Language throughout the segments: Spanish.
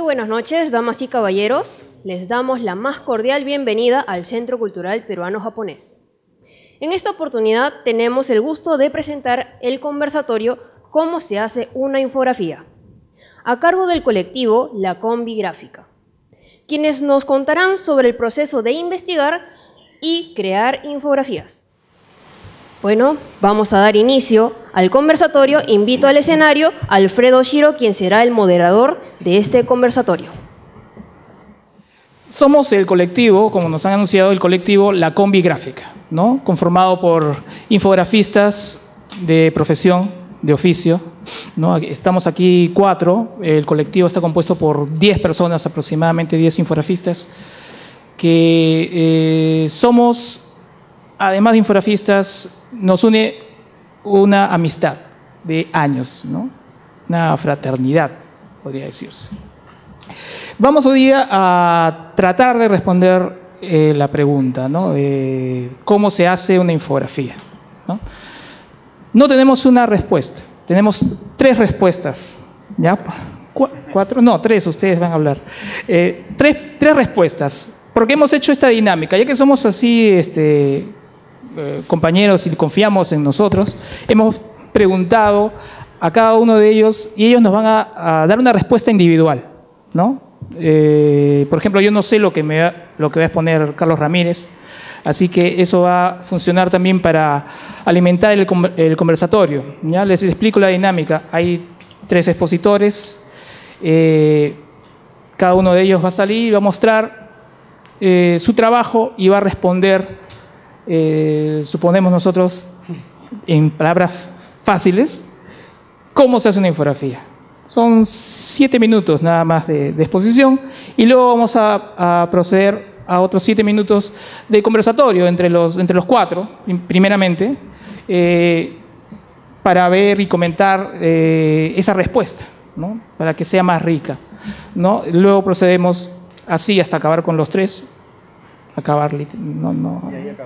buenas noches, damas y caballeros. Les damos la más cordial bienvenida al Centro Cultural Peruano-Japonés. En esta oportunidad tenemos el gusto de presentar el conversatorio «Cómo se hace una infografía», a cargo del colectivo La Combi Gráfica, quienes nos contarán sobre el proceso de investigar y crear infografías. Bueno, vamos a dar inicio al conversatorio. Invito al escenario a Alfredo Shiro, quien será el moderador de este conversatorio. Somos el colectivo, como nos han anunciado, el colectivo La Combi Gráfica, ¿no? Conformado por infografistas de profesión, de oficio, ¿no? Estamos aquí 4, el colectivo está compuesto por 10 personas, aproximadamente 10 infografistas, que somos, además de infografistas, nos une una amistad de años, ¿no? Una fraternidad, podría decirse. Vamos hoy día a tratar de responder la pregunta, ¿no? ¿Cómo se hace una infografía? ¿No? No tenemos una respuesta, tenemos 3 respuestas, ¿ya? 4, no, 3, ustedes van a hablar. 3 respuestas, porque hemos hecho esta dinámica, ya que somos así, compañeros y confiamos en nosotros, hemos preguntado a cada uno de ellos y ellos nos van a dar una respuesta individual, ¿no? Por ejemplo, yo no sé lo que va a exponer Carlos Ramírez, así que eso va a funcionar también para alimentar el conversatorio, ¿ya? Les explico la dinámica. Hay 3 expositores, cada uno de ellos va a salir y va a mostrar su trabajo y va a responder, suponemos nosotros, en palabras fáciles, cómo se hace una infografía. Son 7 minutos nada más de exposición y luego vamos a proceder a otros 7 minutos de conversatorio entre los 4, primeramente, para ver y comentar esa respuesta, ¿no? Para que sea más rica, ¿no? Luego procedemos así hasta acabar con los 3.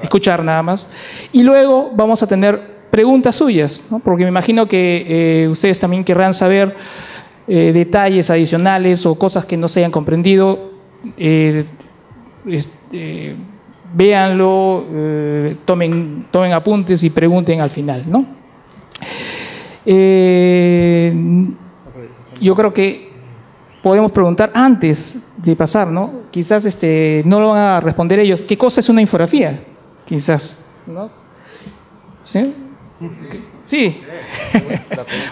Escuchar nada más. Y luego vamos a tener preguntas suyas, ¿no? Porque me imagino que ustedes también querrán saber detalles adicionales o cosas que no se hayan comprendido. Véanlo, tomen apuntes y pregunten al final, ¿no? Yo creo que podemos preguntar antes de pasar, ¿no? Quizás no lo van a responder ellos. ¿Qué cosa es una infografía? Quizás, ¿no? ¿Sí? Sí.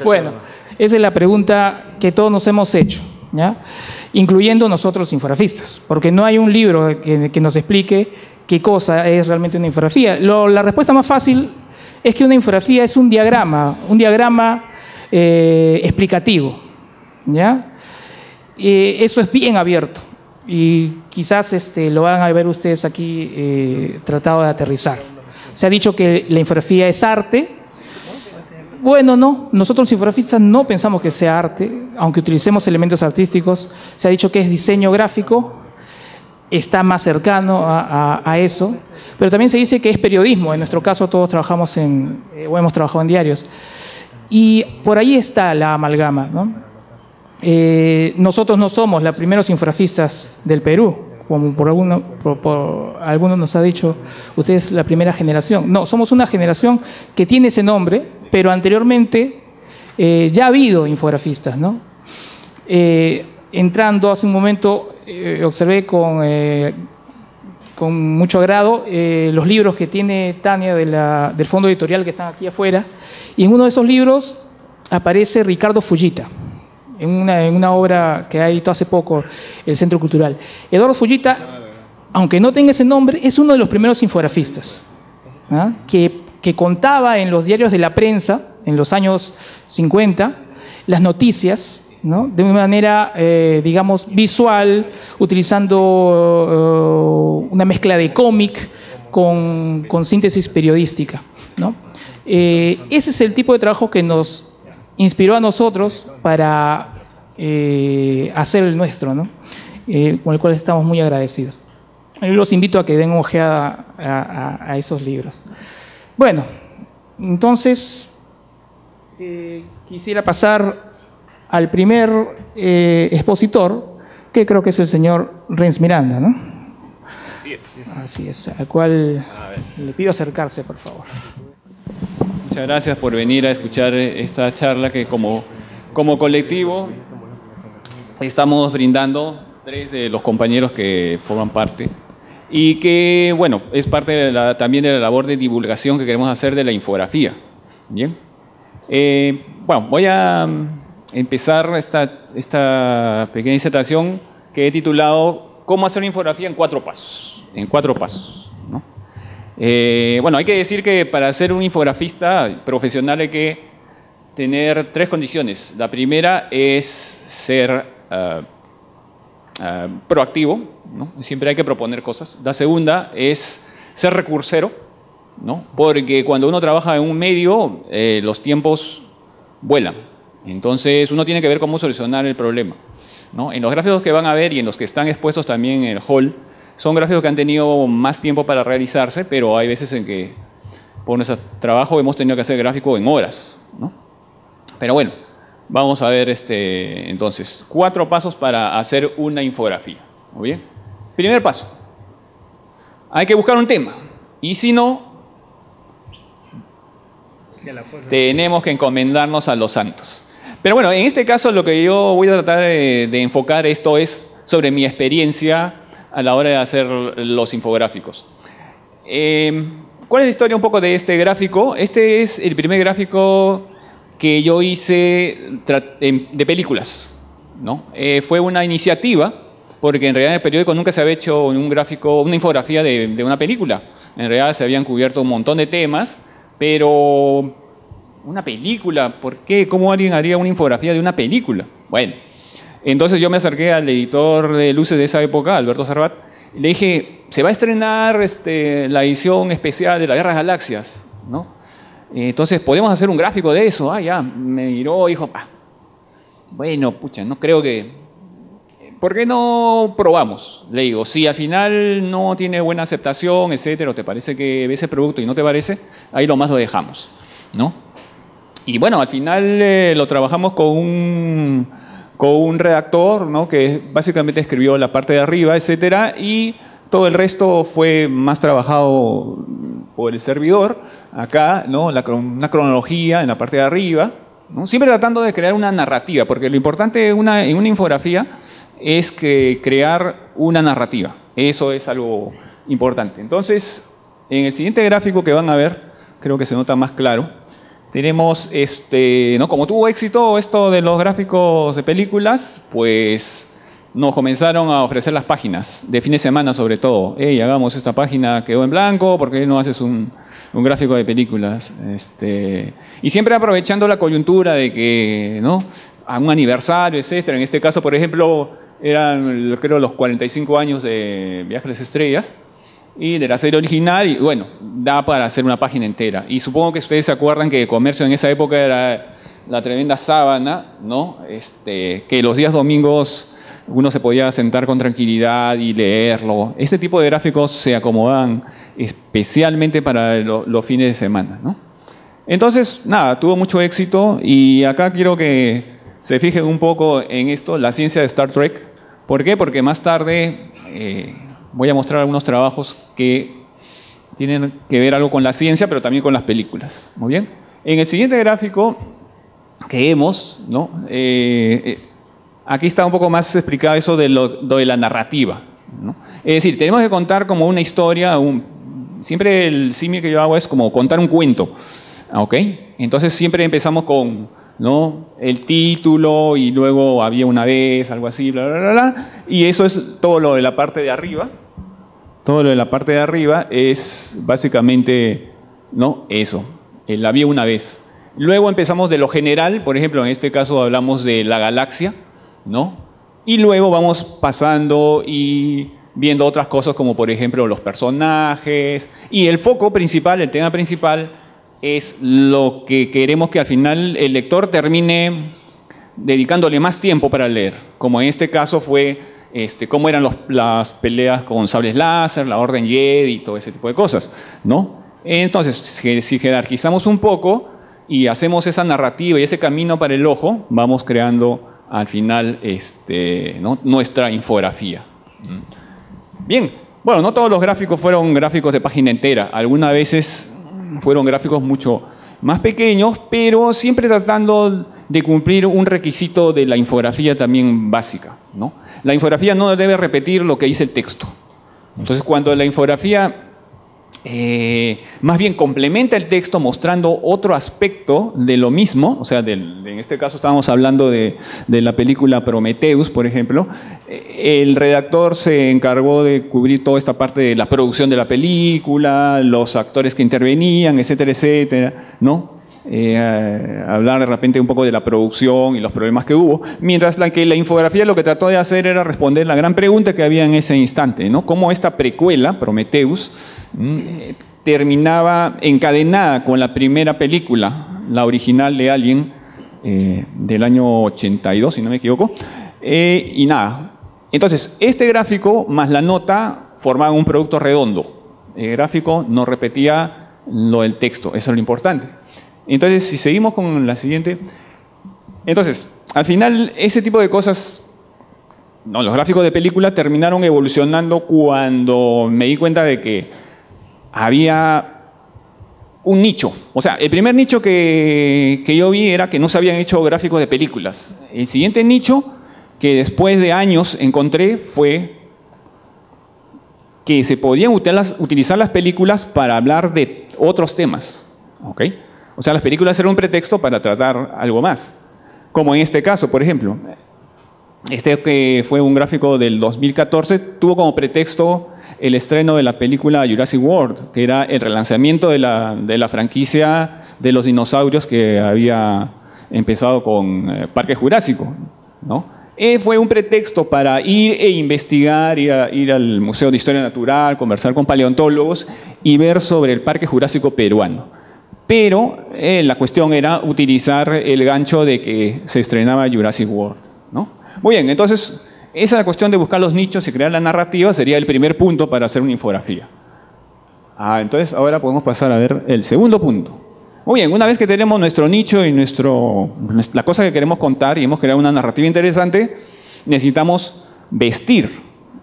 Bueno, esa es la pregunta que todos nos hemos hecho, ¿ya? Incluyendo nosotros infografistas, porque no hay un libro que nos explique qué cosa es realmente una infografía. La respuesta más fácil es que una infografía es un diagrama explicativo, ¿ya? Eso es bien abierto y quizás lo van a ver ustedes aquí tratado de aterrizar. Se ha dicho que la infografía es arte. Bueno, no, nosotros los infografistas no pensamos que sea arte, aunque utilicemos elementos artísticos. Se ha dicho que es diseño gráfico, está más cercano a eso, pero también se dice que es periodismo. En nuestro caso todos trabajamos o hemos trabajado en diarios y por ahí está la amalgama, ¿no? Nosotros no somos los primeros infografistas del Perú, como por algunos nos ha dicho, ustedes la primera generación. No, somos una generación que tiene ese nombre, pero anteriormente ya ha habido infografistas, ¿no? Entrando hace un momento, observé con mucho agrado los libros que tiene Tania del fondo editorial que están aquí afuera, y en uno de esos libros aparece Ricardo Fujita, en una obra que ha editado hace poco el Centro Cultural. Eduardo Fujita, aunque no tenga ese nombre, es uno de los primeros infografistas, ¿ah? que contaba en los diarios de la prensa, en los años 50, las noticias, ¿no? De una manera, digamos, visual, utilizando una mezcla de cómic con síntesis periodística, ¿no? Ese es el tipo de trabajo que nos inspiró a nosotros para hacer el nuestro, ¿no? Con el cual estamos muy agradecidos. Yo los invito a que den una ojeada a esos libros. Bueno, entonces quisiera pasar al primer expositor, que creo que es el señor Renz Miranda, ¿no? Así es. Así es, al cual le pido acercarse, por favor. Muchas gracias por venir a escuchar esta charla que como colectivo estamos brindando 3 de los compañeros que forman parte y que, bueno, es parte también de la labor de divulgación que queremos hacer de la infografía. Bien. Bueno, voy a empezar esta pequeña disertación que he titulado ¿Cómo hacer una infografía en 4 pasos? En 4 pasos, ¿no? Bueno, hay que decir que para ser un infografista profesional hay que tener 3 condiciones. La primera es ser proactivo, ¿no? Siempre hay que proponer cosas. La segunda es ser recursero, ¿no? Porque cuando uno trabaja en un medio, los tiempos vuelan. Entonces uno tiene que ver cómo solucionar el problema, ¿no? En los gráficos que van a ver y en los que están expuestos también en el hall, son gráficos que han tenido más tiempo para realizarse, pero hay veces en que por nuestro trabajo hemos tenido que hacer gráfico en horas, ¿no? Pero bueno, vamos a ver entonces 4 pasos para hacer una infografía. Muy bien. Primer paso. Hay que buscar un tema. Y si no, tenemos que encomendarnos a los santos. Pero bueno, en este caso lo que yo voy a tratar de enfocar esto es sobre mi experiencia a la hora de hacer los infográficos. ¿Cuál es la historia un poco de este gráfico? Este es el primer gráfico que yo hice de películas, ¿no? Fue una iniciativa, porque en realidad en el periódico nunca se había hecho un gráfico, una infografía de una película. En realidad se habían cubierto un montón de temas, pero una película, ¿por qué? ¿Cómo alguien haría una infografía de una película? Bueno, entonces yo me acerqué al editor de luces de esa época, Alberto Servat, y le dije, se va a estrenar la edición especial de la Guerra de las Galaxias, ¿no? Entonces, ¿podemos hacer un gráfico de eso? Ah, ya, me miró y dijo, bueno, pucha, no creo que... ¿Por qué no probamos? Le digo, si al final no tiene buena aceptación, etcétera, o te parece que ves el producto y no te parece, ahí lo más lo dejamos, ¿no? Y bueno, al final lo trabajamos con un redactor, ¿no? Que básicamente escribió la parte de arriba, etcétera, y todo el resto fue más trabajado por el servidor, acá, ¿no? Una cronología en la parte de arriba, ¿no? Siempre tratando de crear una narrativa, porque lo importante en una infografía es que crear una narrativa. Eso es algo importante. Entonces, en el siguiente gráfico que van a ver, creo que se nota más claro, tenemos, ¿no? Como tuvo éxito esto de los gráficos de películas, pues nos comenzaron a ofrecer las páginas, de fin de semana sobre todo. Hey, hagamos esta página, quedó en blanco, ¿por qué no haces un gráfico de películas? Y siempre aprovechando la coyuntura de que, ¿no? A un aniversario, etcétera. En este caso, por ejemplo, eran, creo, los 45 años de Viaje a las Estrellas y de la serie original, y bueno, da para hacer una página entera. Y supongo que ustedes se acuerdan que el comercio en esa época era la tremenda sábana, ¿no? Que los días domingos uno se podía sentar con tranquilidad y leerlo. Este tipo de gráficos se acomodan especialmente para los fines de semana, ¿no? Entonces, nada, tuvo mucho éxito y acá quiero que se fijen un poco en esto, la ciencia de Star Trek. ¿Por qué? Porque más tarde voy a mostrar algunos trabajos que tienen que ver algo con la ciencia, pero también con las películas. Muy bien. En el siguiente gráfico que vemos, ¿no? Aquí está un poco más explicado eso de lo de la narrativa, ¿no? Es decir, tenemos que contar como una historia, siempre el símil que yo hago es como contar un cuento, ¿ok? Entonces siempre empezamos con, ¿no? El título y luego había una vez, algo así, bla, bla, bla, bla, y eso es todo lo de la parte de arriba. Todo lo de la parte de arriba es básicamente, ¿no? Eso, había una vez. Luego empezamos de lo general, por ejemplo, en este caso hablamos de la galaxia, ¿no? Y luego vamos pasando y viendo otras cosas como por ejemplo los personajes, y el foco principal, el tema principal es lo que queremos que al final el lector termine dedicándole más tiempo para leer, como en este caso fue cómo eran las peleas con sables láser, la Orden Jedi y todo ese tipo de cosas, ¿no? Entonces, si jerarquizamos un poco y hacemos esa narrativa y ese camino para el ojo, vamos creando al final ¿no? nuestra infografía. Bien, bueno, no todos los gráficos fueron gráficos de página entera. Algunas veces fueron gráficos mucho más pequeños, pero siempre tratando de cumplir un requisito de la infografía también básica, ¿no? La infografía no debe repetir lo que dice el texto. Entonces, cuando la infografía más bien complementa el texto mostrando otro aspecto de lo mismo, o sea, en este caso estábamos hablando de la película Prometheus, por ejemplo, el redactor se encargó de cubrir toda esta parte de la producción de la película, los actores que intervenían, etcétera, etcétera, ¿no? Hablar de repente un poco de la producción y los problemas que hubo, mientras que la infografía lo que trató de hacer era responder la gran pregunta que había en ese instante, ¿no? Cómo esta precuela, Prometheus, terminaba encadenada con la primera película, la original de Alien, del año 82, si no me equivoco, y nada. Entonces, este gráfico más la nota formaban un producto redondo. El gráfico no repetía lo del texto, eso es lo importante. Entonces, si seguimos con la siguiente. Entonces, al final, ese tipo de cosas, no, los gráficos de película terminaron evolucionando cuando me di cuenta de que había un nicho. O sea, el primer nicho que yo vi era que no se habían hecho gráficos de películas. El siguiente nicho que después de años encontré fue que se podían utilizar las películas para hablar de otros temas. ¿Ok? O sea, las películas eran un pretexto para tratar algo más. Como en este caso, por ejemplo. Este que fue un gráfico del 2014, tuvo como pretexto el estreno de la película Jurassic World, que era el relanzamiento de la franquicia de los dinosaurios que había empezado con Parque Jurásico, ¿no? Fue un pretexto para ir e investigar, ir al Museo de Historia Natural, conversar con paleontólogos y ver sobre el Parque Jurásico peruano. Pero la cuestión era utilizar el gancho de que se estrenaba Jurassic World, ¿no? Muy bien, entonces esa cuestión de buscar los nichos y crear la narrativa sería el primer punto para hacer una infografía. Entonces ahora podemos pasar a ver el segundo punto. Muy bien, una vez que tenemos nuestro nicho y la cosa que queremos contar y hemos creado una narrativa interesante, necesitamos vestir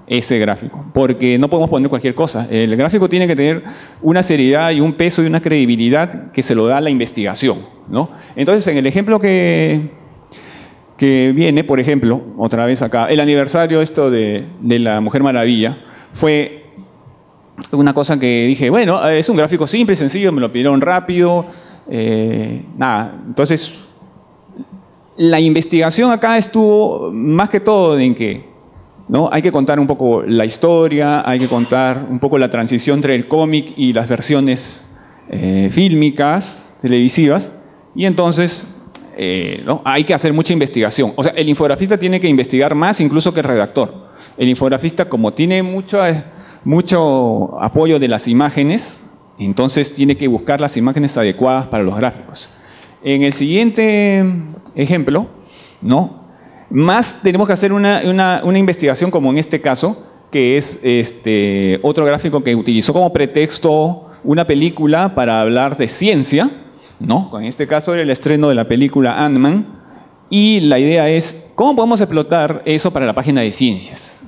ese gráfico, porque no podemos poner cualquier cosa. El gráfico tiene que tener una seriedad y un peso y una credibilidad que se lo da la investigación, ¿no? Entonces, en el ejemplo que viene, por ejemplo, otra vez acá, el aniversario de la Mujer Maravilla, fue una cosa que dije, bueno, es un gráfico simple, sencillo, me lo pidieron rápido, nada. Entonces, la investigación acá estuvo más que todo en que, ¿no? Hay que contar un poco la historia, hay que contar un poco la transición entre el cómic y las versiones fílmicas, televisivas, y entonces ¿no? Hay que hacer mucha investigación. O sea, el infografista tiene que investigar más incluso que el redactor. El infografista, como tiene mucho apoyo de las imágenes, entonces tiene que buscar las imágenes adecuadas para los gráficos. En el siguiente ejemplo, ¿no? Más tenemos que hacer una investigación como en este caso, que es otro gráfico que utilizó como pretexto una película para hablar de ciencia, ¿no? En este caso era el estreno de la película Ant-Man, y la idea es cómo podemos explotar eso para la página de ciencias,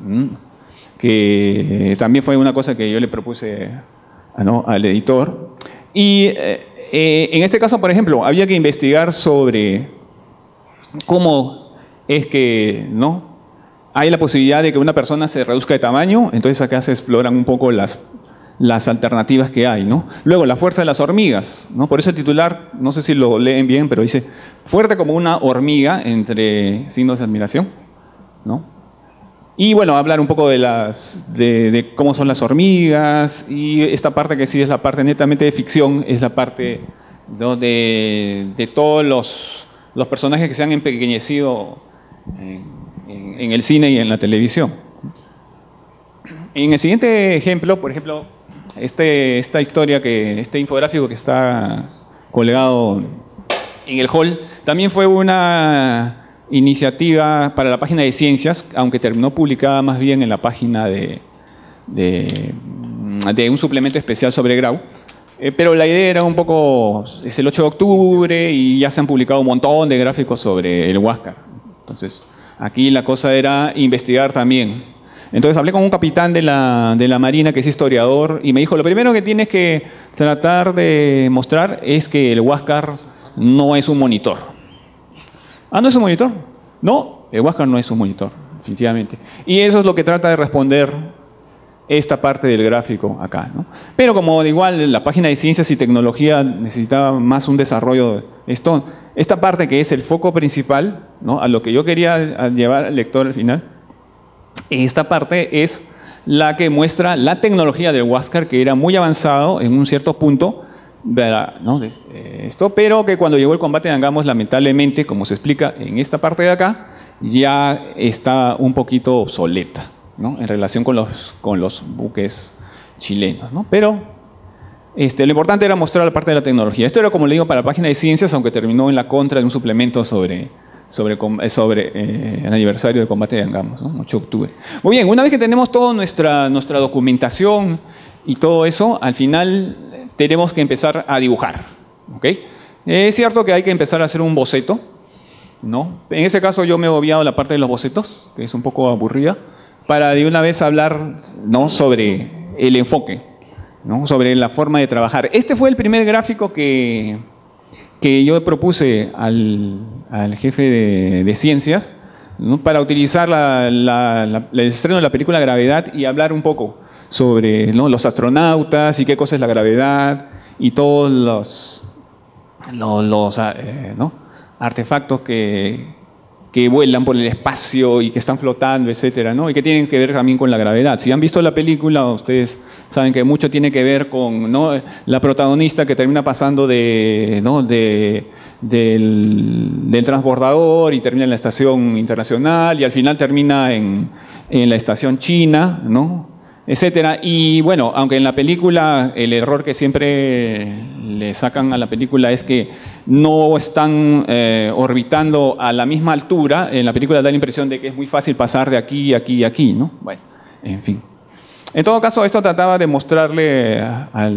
que también fue una cosa que yo le propuse, ¿no?, al editor. Y en este caso, por ejemplo, había que investigar sobre cómo es que, ¿no?, hay la posibilidad de que una persona se reduzca de tamaño. Entonces acá se exploran un poco las alternativas que hay, ¿no? Luego, la fuerza de las hormigas, ¿no? Por eso el titular, no sé si lo leen bien, pero dice fuerte como una hormiga, entre signos de admiración, ¿no? Y bueno, hablar un poco de cómo son las hormigas, y esta parte que sí es la parte netamente de ficción, es la parte, ¿no?, de todos los personajes que se han empequeñecido en el cine y en la televisión. En el siguiente ejemplo, por ejemplo, esta historia, este infográfico que está colgado en el hall, también fue una iniciativa para la página de ciencias, aunque terminó publicada más bien en la página de un suplemento especial sobre Grau. Pero la idea era un poco, es el 8 de octubre y ya se han publicado un montón de gráficos sobre el Huáscar. Entonces, aquí la cosa era investigar también. Entonces hablé con un capitán de la Marina que es historiador y me dijo, lo primero que tienes que tratar de mostrar es que el Huáscar no es un monitor. ¿Ah, no es un monitor? No, el Huáscar no es un monitor, definitivamente. Y eso es lo que trata de responder esta parte del gráfico acá, ¿no? Pero como igual la página de Ciencias y Tecnología necesitaba más un desarrollo de esto, esta parte que es el foco principal, ¿no? A lo que yo quería llevar al lector al final, esta parte es la que muestra la tecnología del Huáscar, que era muy avanzado en un cierto punto, ¿no? Esto, pero que cuando llegó el combate de Angamos, lamentablemente, como se explica en esta parte de acá, ya está un poquito obsoleta, ¿no? En relación con los buques chilenos, ¿no? Pero lo importante era mostrar la parte de la tecnología. Esto era, como le digo, para la página de Ciencias, aunque terminó en la contra de un suplemento sobre el aniversario del combate de Angamos, ¿no? 8 de octubre. Muy bien, una vez que tenemos toda nuestra documentación y todo eso, al final tenemos que empezar a dibujar, ¿ok? Es cierto que hay que empezar a hacer un boceto, ¿no? En ese caso yo me he obviado la parte de los bocetos, que es un poco aburrida, para de una vez hablar, ¿no? Sobre el enfoque, ¿no? Sobre la forma de trabajar. Este fue el primer gráfico que yo propuse al jefe de Ciencias, ¿no? Para utilizar el estreno de la película Gravedad y hablar un poco sobre, ¿no? Los astronautas y qué cosa es la gravedad y todos los ¿no? artefactos que vuelan por el espacio y que están flotando, etcétera, ¿no? Y que tienen que ver también con la gravedad. Si han visto la película, ustedes saben que mucho tiene que ver con, ¿no? La protagonista que termina pasando ¿no? del transbordador y termina en la estación internacional y al final termina en la estación china, ¿no? Etcétera. Y bueno, aunque en la película el error que siempre le sacan a la película es que no están orbitando a la misma altura, en la película da la impresión de que es muy fácil pasar de aquí, aquí y aquí, ¿no? Bueno, en fin. En todo caso, esto trataba de mostrarle a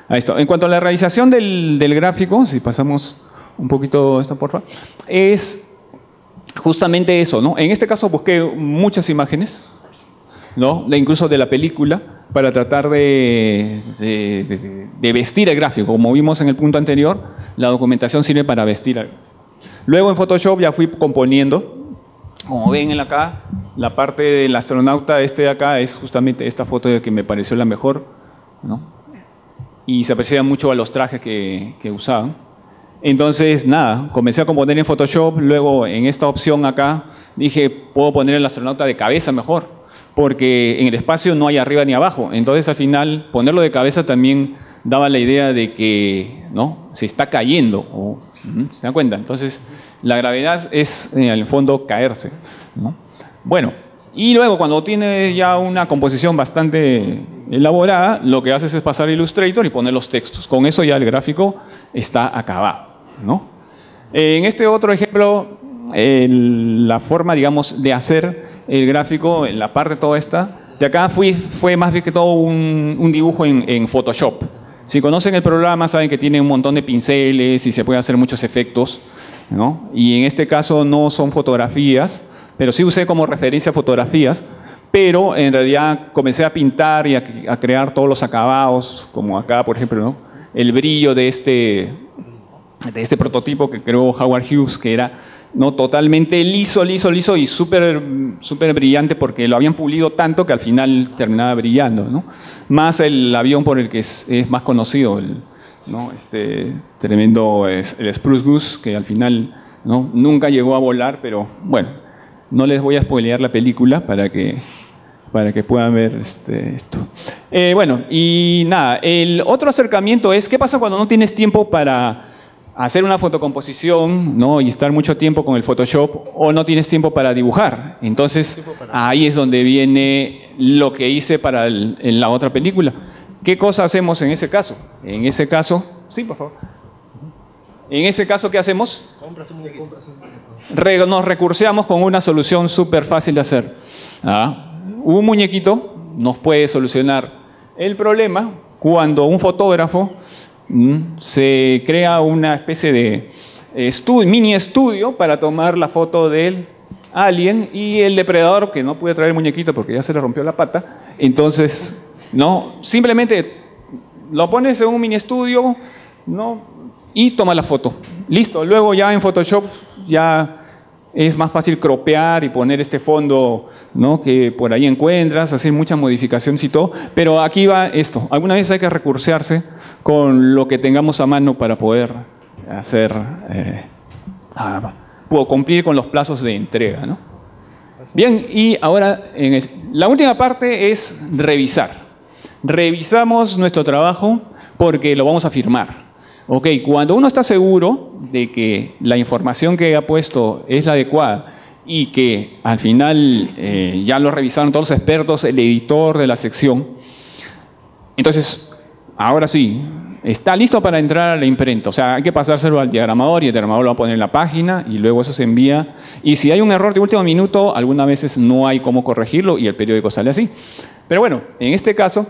esto. En cuanto a la realización del gráfico, si pasamos un poquito esto, por favor, es justamente eso, ¿no? En este caso busqué muchas imágenes, ¿no? Incluso de la película, para tratar de vestir el gráfico. Como vimos en el punto anterior, la documentación sirve para vestir el gráfico. Luego en Photoshop ya fui componiendo. Como ven acá, la parte del astronauta de acá es justamente esta foto de que me pareció la mejor, ¿no? Y se aprecia mucho a los trajes que usaban. Entonces, nada, comencé a componer en Photoshop. Luego en esta opción acá dije, puedo poner el astronauta de cabeza mejor, porque en el espacio no hay arriba ni abajo. Entonces al final ponerlo de cabeza también daba la idea de que, ¿no? Se está cayendo, ¿se dan cuenta? Entonces la gravedad es en el fondo caerse, ¿no? Bueno, y luego cuando tienes ya una composición bastante elaborada, lo que haces es pasar a Illustrator y poner los textos. Con eso ya el gráfico está acabado, ¿no? En este otro ejemplo, la forma, digamos, de hacer el gráfico, en la parte toda esta, de acá fue más bien que todo un dibujo en Photoshop. Si conocen el programa saben que tiene un montón de pinceles y se puede hacer muchos efectos, ¿no? Y en este caso no son fotografías, pero sí usé como referencia fotografías, pero en realidad comencé a pintar y a crear todos los acabados, como acá por ejemplo, ¿no? El brillo de este prototipo que creó Howard Hughes, que era, ¿no? Totalmente liso y súper brillante, porque lo habían pulido tanto que al final terminaba brillando, ¿no? Más el avión por el que es más conocido, ¿no? Tremendo el Spruce Goose, que al final, ¿no? Nunca llegó a volar, pero bueno, no les voy a spoilear la película para que puedan ver esto. Bueno, y nada, el otro acercamiento es, ¿qué pasa cuando no tienes tiempo para hacer una fotocomposición, ¿no? Y estar mucho tiempo con el Photoshop, o no tienes tiempo para dibujar? Entonces ahí es donde viene lo que hice para en la otra película. ¿Qué cosa hacemos en ese caso? En ese caso, sí, por favor. En ese caso, ¿qué hacemos? Nos recurseamos con una solución súper fácil de hacer. Un muñequito nos puede solucionar el problema cuando un fotógrafo se crea una especie mini estudio para tomar la foto del alien, y el depredador, que no pude traer el muñequito porque ya se le rompió la pata, entonces, ¿no? Simplemente lo pones en un mini estudio, ¿no? Y toma la foto. Listo. Luego ya en Photoshop ya es más fácil cropear y poner este fondo, ¿no? Que por ahí encuentras, hacer muchas modificaciones y todo. Pero aquí va esto. Alguna vez hay que recursearse con lo que tengamos a mano para poder hacer, puedo cumplir con los plazos de entrega, ¿no? Bien, y ahora la última parte es revisar. Revisamos nuestro trabajo porque lo vamos a firmar. Ok, cuando uno está seguro de que la información que ha puesto es la adecuada y que al final ya lo revisaron todos los expertos, el editor de la sección, entonces, ahora sí, está listo para entrar a la imprenta. O sea, hay que pasárselo al diagramador y el diagramador lo va a poner en la página y luego eso se envía. Y si hay un error de último minuto, algunas veces no hay cómo corregirlo y el periódico sale así. Pero bueno, en este caso,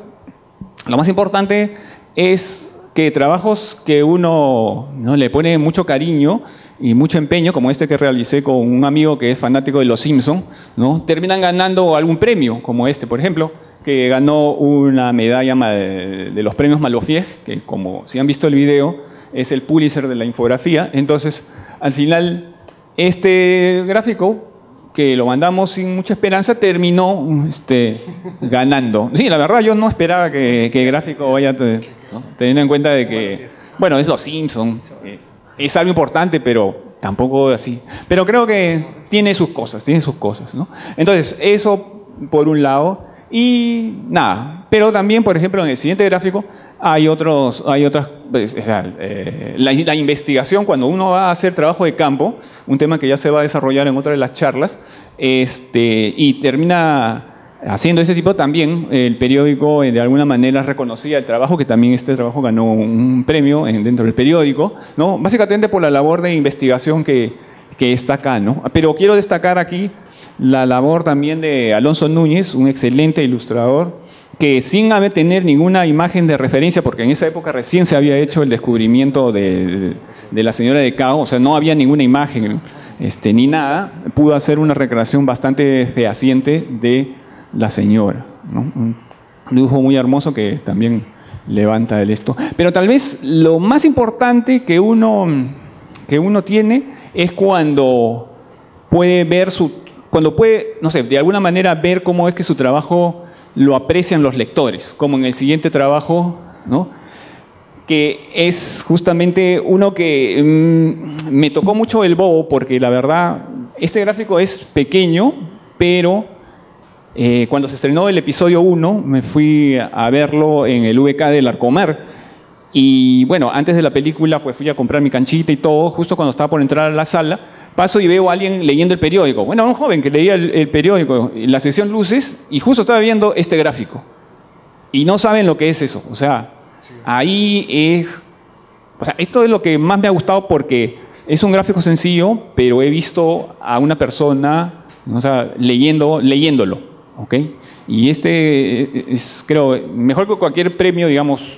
lo más importante es que trabajos que uno no le pone mucho cariño y mucho empeño, como este que realicé con un amigo que es fanático de Los Simpsons, ¿no? Terminan ganando algún premio, como este, por ejemplo, que ganó una medalla de los premios Malofiev, que como si han visto el video, es el Pulitzer de la infografía. Entonces, al final, este gráfico, que lo mandamos sin mucha esperanza, terminó ganando. Sí, la verdad, yo no esperaba que el gráfico vaya, ¿no? Teniendo en cuenta de que, bueno, es Los Simpsons, es algo importante, pero tampoco así. Pero creo que tiene sus cosas, ¿no? Entonces, eso por un lado. Y nada, pero también, por ejemplo, en el siguiente gráfico hay otras, pues, o sea, la investigación, cuando uno va a hacer trabajo de campo, un tema que ya se va a desarrollar en otra de las charlas, y termina haciendo ese tipo, también el periódico de alguna manera reconocía el trabajo, que también este trabajo ganó un premio dentro del periódico, ¿no? Básicamente por la labor de investigación que está acá, ¿no? Pero quiero destacar aquí la labor también de Alonso Núñez, un excelente ilustrador, que sin tener ninguna imagen de referencia, porque en esa época recién se había hecho el descubrimiento de la señora de Cao, o sea, no había ninguna imagen ni nada, pudo hacer una recreación bastante fehaciente de la señora, ¿no? Un dibujo muy hermoso que también levanta el esto. Pero tal vez lo más importante que uno tiene es cuando puede ver cuando puede, no sé, de alguna manera ver cómo es que su trabajo lo aprecian los lectores, como en el siguiente trabajo, ¿no? Que es justamente uno que me tocó mucho el bobo, porque la verdad, este gráfico es pequeño, pero cuando se estrenó el episodio 1, me fui a verlo en el VK del Arcomar, y bueno, antes de la película pues fui a comprar mi canchita y todo, justo cuando estaba por entrar a la sala, paso y veo a alguien leyendo el periódico. Bueno, un joven que leía el periódico en la sección luces y justo estaba viendo este gráfico. Y no saben lo que es eso. O sea, ahí es... O sea, esto es lo que más me ha gustado porque es un gráfico sencillo, pero he visto a una persona, o sea, leyéndolo. ¿Ok? Y es, creo, mejor que cualquier premio, digamos,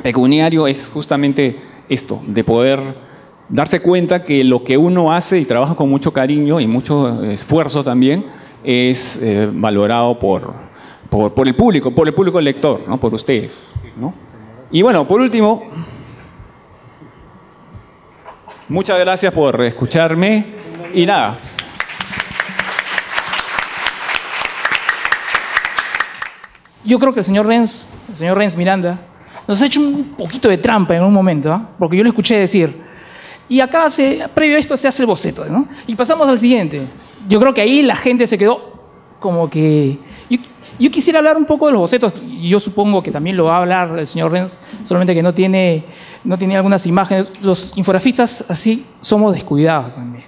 pecuniario, es justamente esto, de poder darse cuenta que lo que uno hace y trabaja con mucho cariño y mucho esfuerzo también es valorado por el público lector, ¿no? Por ustedes, ¿no? Y bueno, por último, muchas gracias por escucharme y nada. Yo creo que el señor Renz Miranda, nos ha hecho un poquito de trampa en un momento, ¿eh? Porque yo le escuché decir, y acá, previo a esto, se hace el boceto, ¿no? Y pasamos al siguiente. Yo creo que ahí la gente se quedó como que... Yo quisiera hablar un poco de los bocetos, y yo supongo que también lo va a hablar el señor Renz, solamente que no tiene algunas imágenes. Los infografistas así somos descuidados también.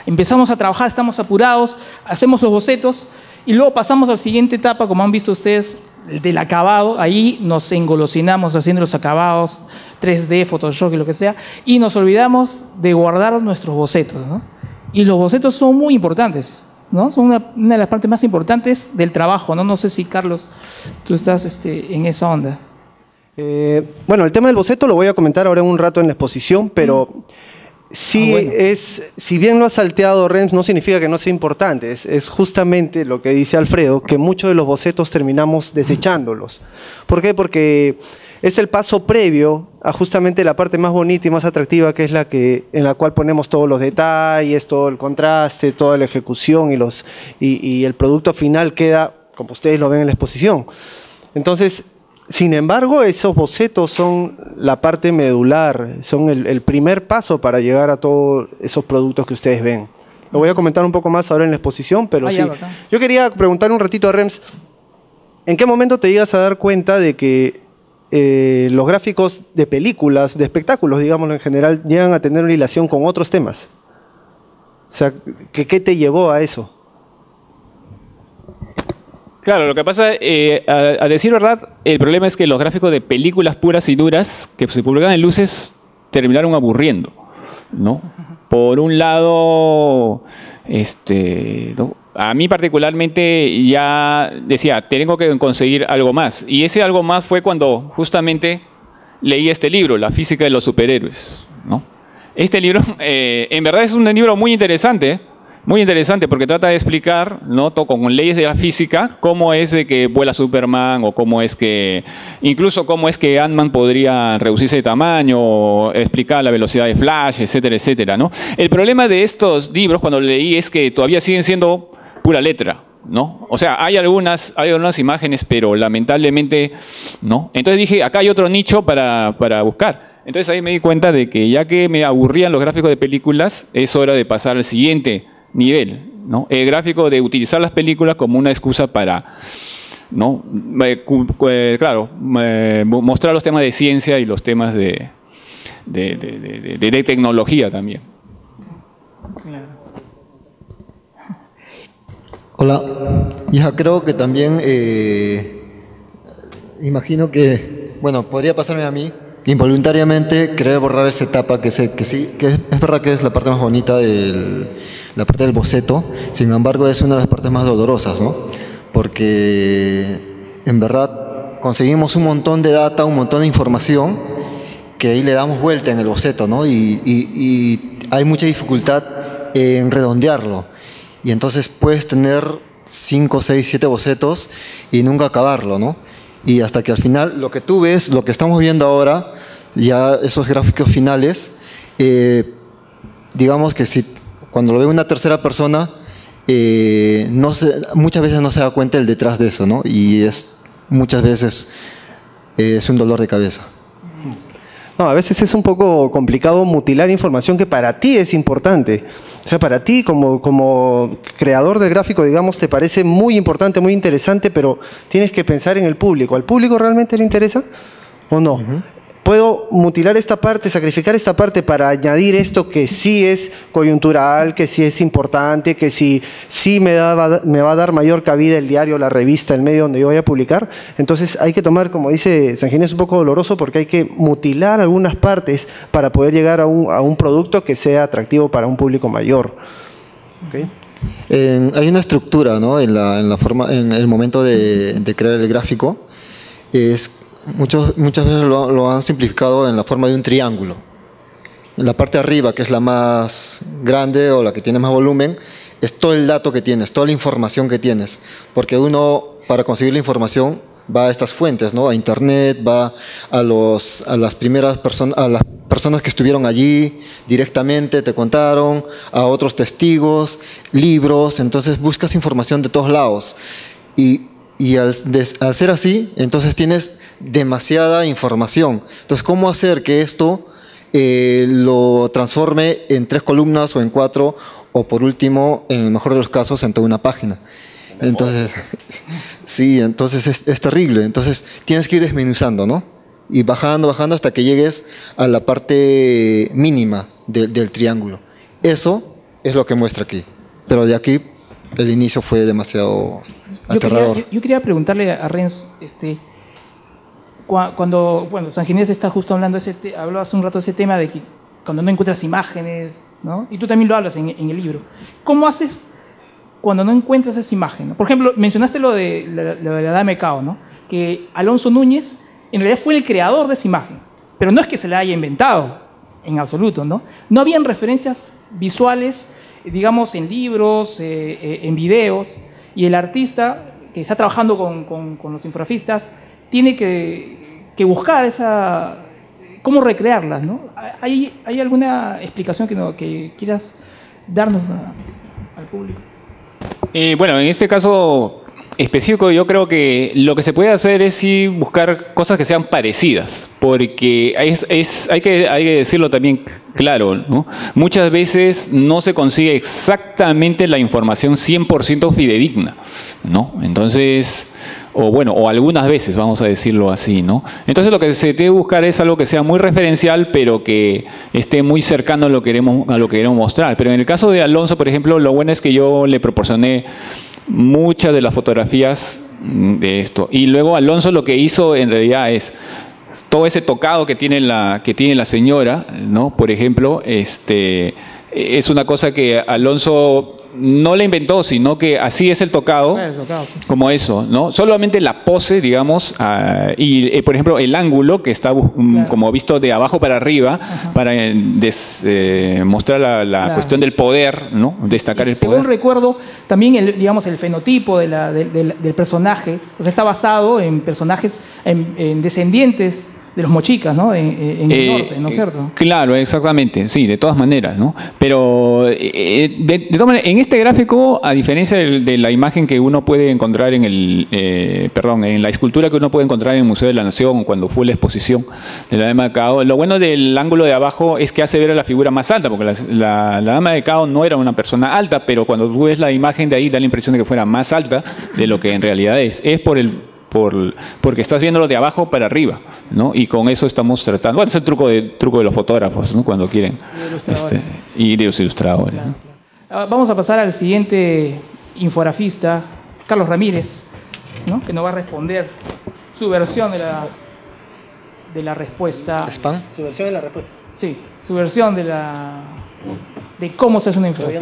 Empezamos a trabajar, estamos apurados, hacemos los bocetos, y luego pasamos a la siguiente etapa, como han visto ustedes, del acabado. Ahí nos engolosinamos haciendo los acabados, 3D, Photoshop y lo que sea, y nos olvidamos de guardar nuestros bocetos, ¿no? Y los bocetos son muy importantes, ¿no? Son una de las partes más importantes del trabajo, ¿no? No sé si, Carlos, tú estás en esa onda. Bueno, el tema del boceto lo voy a comentar ahora en un rato en la exposición, pero sí, bueno. si bien lo ha salteado Renz, no significa que no sea importante. Es justamente lo que dice Alfredo, que muchos de los bocetos terminamos desechándolos. ¿Por qué? Porque es el paso previo a justamente la parte más bonita y más atractiva, que es en la cual ponemos todos los detalles, todo el contraste, toda la ejecución y el producto final queda como ustedes lo ven en la exposición. Entonces, sin embargo, esos bocetos son la parte medular, son el primer paso para llegar a todos esos productos que ustedes ven. Lo voy a comentar un poco más ahora en la exposición, pero sí. Yo quería preguntar un ratito a Rems, ¿en qué momento te llegas a dar cuenta de que los gráficos de películas, de espectáculos, digámoslo en general, llegan a tener una relación con otros temas? O sea, ¿qué te llevó a eso? Claro, lo que pasa, a decir verdad, el problema es que los gráficos de películas puras y duras que se publicaban en Luces terminaron aburriendo, ¿no? Por un lado, ¿no? A mí particularmente ya decía, tengo que conseguir algo más. Y ese algo más fue cuando justamente leí este libro, La física de los superhéroes, ¿no? Este libro, en verdad es un libro muy interesante porque trata de explicar, ¿no? Con leyes de la física, cómo es de que vuela Superman o cómo es que, incluso cómo es que Ant-Man podría reducirse de tamaño, o explicar la velocidad de Flash, etcétera, etcétera, ¿no? El problema de estos libros cuando lo leí es que todavía siguen siendo pura letra, ¿no? O sea, hay algunas imágenes, pero lamentablemente no. Entonces dije, acá hay otro nicho para buscar. Entonces ahí me di cuenta de que ya que me aburrían los gráficos de películas, es hora de pasar al siguiente nivel, ¿no? El gráfico de utilizar las películas como una excusa para, ¿no? Claro, mostrar los temas de ciencia y los temas de tecnología también. Claro. Hola, ya creo que también imagino que, bueno, podría pasarme a mí involuntariamente querer borrar esa etapa que sí, que es verdad que es la parte más bonita la parte del boceto, sin embargo es una de las partes más dolorosas, ¿no? Porque en verdad conseguimos un montón de data, un montón de información que ahí le damos vuelta en el boceto, ¿no? Y hay mucha dificultad en redondearlo. Y entonces puedes tener 5, 6, 7 bocetos y nunca acabarlo, ¿no? Y hasta que al final lo que tú ves, lo que estamos viendo ahora, ya esos gráficos finales, digamos que si cuando lo ve una tercera persona, muchas veces no se da cuenta el detrás de eso, ¿no? Y muchas veces es un dolor de cabeza. No, a veces es un poco complicado mutilar información que para ti es importante. O sea, para ti como creador del gráfico, digamos, te parece muy importante, muy interesante, pero tienes que pensar en el público. ¿Al público realmente le interesa o no? ¿Puedo mutilar esta parte, sacrificar esta parte para añadir esto que sí es coyuntural, que sí es importante, que sí me va a dar mayor cabida el diario, la revista, el medio donde yo voy a publicar? Entonces hay que tomar, como dice Sanginés, un poco doloroso porque hay que mutilar algunas partes para poder llegar a un producto que sea atractivo para un público mayor. ¿Okay? Hay una estructura, ¿no? en el momento de crear el gráfico. Muchas veces lo han simplificado en la forma de un triángulo. En la parte de arriba, que es la más grande o la que tiene más volumen, es todo el dato que tienes, toda la información que tienes. Porque uno, para conseguir la información, va a estas fuentes, ¿no? A internet, va a las primeras personas, a las personas que estuvieron allí directamente, te contaron, a otros testigos, libros. Entonces buscas información de todos lados. Y al ser así, entonces tienes demasiada información. Entonces, ¿cómo hacer que esto lo transforme en 3 columnas o en 4 o por último, en el mejor de los casos, en toda una página? Entonces, sí, entonces es terrible. Entonces, tienes que ir desmenuzando, ¿no? Y bajando hasta que llegues a la parte mínima del triángulo. Eso es lo que muestra aquí. Pero de aquí, el inicio fue demasiado aterrador. Yo quería preguntarle a Renz, cuando Sanginés está justo hablando, habló hace un rato de ese tema de que cuando no encuentras imágenes, ¿no? Y tú también lo hablas en el libro. ¿Cómo haces cuando no encuentras esa imagen, ¿no? Por ejemplo, mencionaste lo de la Dame Cao, ¿no? Que Alonso Núñez en realidad fue el creador de esa imagen, pero no es que se la haya inventado, en absoluto, ¿no? No habían referencias visuales, digamos, en libros, en videos, y el artista que está trabajando con los infografistas tiene que buscar cómo recrearlas, ¿no? ¿Hay alguna explicación que quieras darnos al público? Bueno, en este caso específico yo creo que lo que se puede hacer es sí buscar cosas que sean parecidas, porque hay que decirlo también claro, ¿no? Muchas veces no se consigue exactamente la información 100% fidedigna, ¿no? Entonces, o algunas veces, vamos a decirlo así, ¿no? Entonces lo que se debe buscar es algo que sea muy referencial, pero que esté muy cercano a lo que queremos mostrar. Pero en el caso de Alonso, por ejemplo, lo bueno es que yo le proporcioné muchas de las fotografías de esto. Y luego Alonso lo que hizo en realidad es todo ese tocado que tiene la señora, ¿no? Por ejemplo, es una cosa que Alonso no la inventó, sino que así es el tocado, sí. Como eso, ¿no? Solamente la pose, digamos, y por ejemplo el ángulo que está como visto de abajo para arriba, para mostrar la cuestión del poder, ¿no? Destacar el poder. Según recuerdo, también digamos, el fenotipo del personaje, o sea, está basado en personajes, en descendientes de los mochicas, ¿no? En el norte, ¿no es cierto? Claro, exactamente, sí, de todas maneras, ¿no? Pero de todas maneras, en este gráfico, a diferencia de la imagen que uno puede encontrar en la escultura que uno puede encontrar en el Museo de la Nación cuando fue la exposición de la Dama de Cao, lo bueno del ángulo de abajo es que hace ver a la figura más alta, porque la Dama de Cao no era una persona alta, pero cuando tú ves la imagen de ahí da la impresión de que fuera más alta de lo que en realidad es. Es porque estás viéndolo de abajo para arriba, ¿no? Y con eso estamos tratando. Bueno, es el truco de los fotógrafos, ¿no? Cuando quieren. Y de los ilustradores. Claro, claro. Vamos a pasar al siguiente infografista, Carlos Ramírez, ¿no? Que nos va a responder su versión de la respuesta. ¿Spam? Su versión de la respuesta. Sí, su versión de cómo se hace una infografía.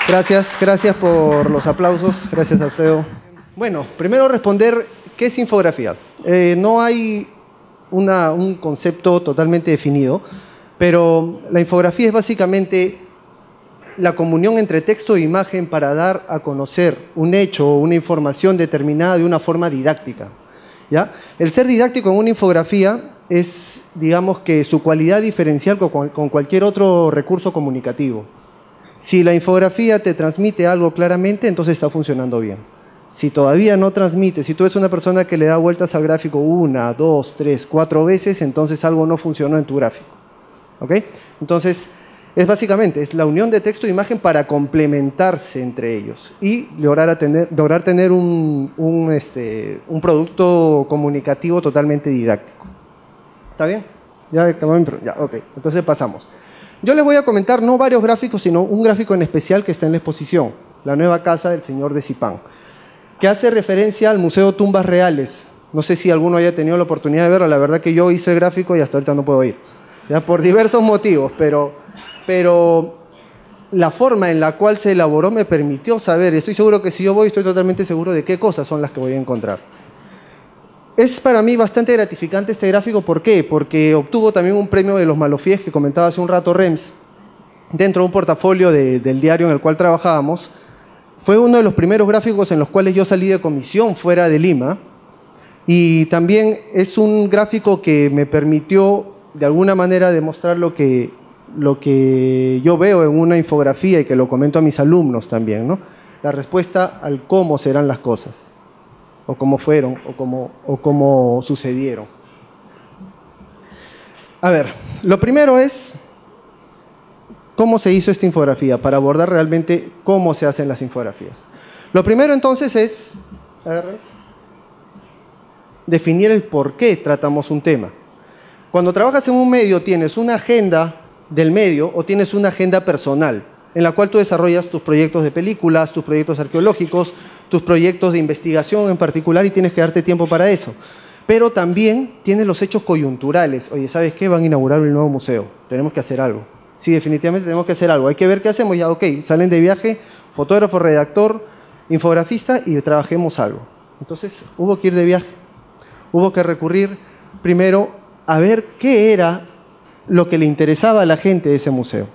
Gracias por los aplausos. Gracias, Alfredo. Bueno, primero responder, ¿qué es infografía? No hay un concepto totalmente definido, pero la infografía es básicamente la comunión entre texto e imagen para dar a conocer un hecho o una información determinada de una forma didáctica, ¿ya? El ser didáctico en una infografía es, digamos, que su cualidad diferencial con cualquier otro recurso comunicativo. Si la infografía te transmite algo claramente, entonces está funcionando bien. Si todavía no transmite, si tú eres una persona que le da vueltas al gráfico 1, 2, 3, 4 veces, entonces algo no funcionó en tu gráfico. ¿Ok? Entonces, es la unión de texto e imagen para complementarse entre ellos y lograr tener un producto comunicativo totalmente didáctico. ¿Está bien? Ya, ok. Entonces pasamos. Yo les voy a comentar no varios gráficos, sino un gráfico en especial que está en la exposición, la nueva casa del señor de Zipán, que hace referencia al Museo Tumbas Reales. No sé si alguno haya tenido la oportunidad de verlo, la verdad que yo hice el gráfico y hasta ahorita no puedo ir, ya por diversos motivos, pero la forma en la cual se elaboró me permitió saber, estoy seguro que si yo voy, estoy totalmente seguro de qué cosas son las que voy a encontrar. Es para mí bastante gratificante este gráfico, ¿por qué? Porque obtuvo también un premio de los Malofies que comentaba hace un rato Rems, dentro de un portafolio del diario en el cual trabajábamos. Fue uno de los primeros gráficos en los cuales yo salí de comisión fuera de Lima, y también es un gráfico que me permitió de alguna manera demostrar lo que yo veo en una infografía y que lo comento a mis alumnos también, ¿no? La respuesta al cómo serán las cosas, o cómo fueron, o cómo sucedieron. A ver, lo primero es cómo se hizo esta infografía, para abordar realmente cómo se hacen las infografías. Lo primero entonces es definir el por qué tratamos un tema. Cuando trabajas en un medio tienes una agenda del medio o tienes una agenda personal en la cual tú desarrollas tus proyectos de películas, tus proyectos arqueológicos, tus proyectos de investigación en particular, y tienes que darte tiempo para eso. Pero también tienes los hechos coyunturales. Oye, ¿sabes qué? Van a inaugurar un nuevo museo. Tenemos que hacer algo. Sí, definitivamente tenemos que hacer algo. Hay que ver qué hacemos. Ya, ok, salen de viaje, fotógrafo, redactor, infografista, y trabajemos algo. Entonces hubo que ir de viaje, hubo que recurrir primero a ver qué era lo que le interesaba a la gente de ese museo.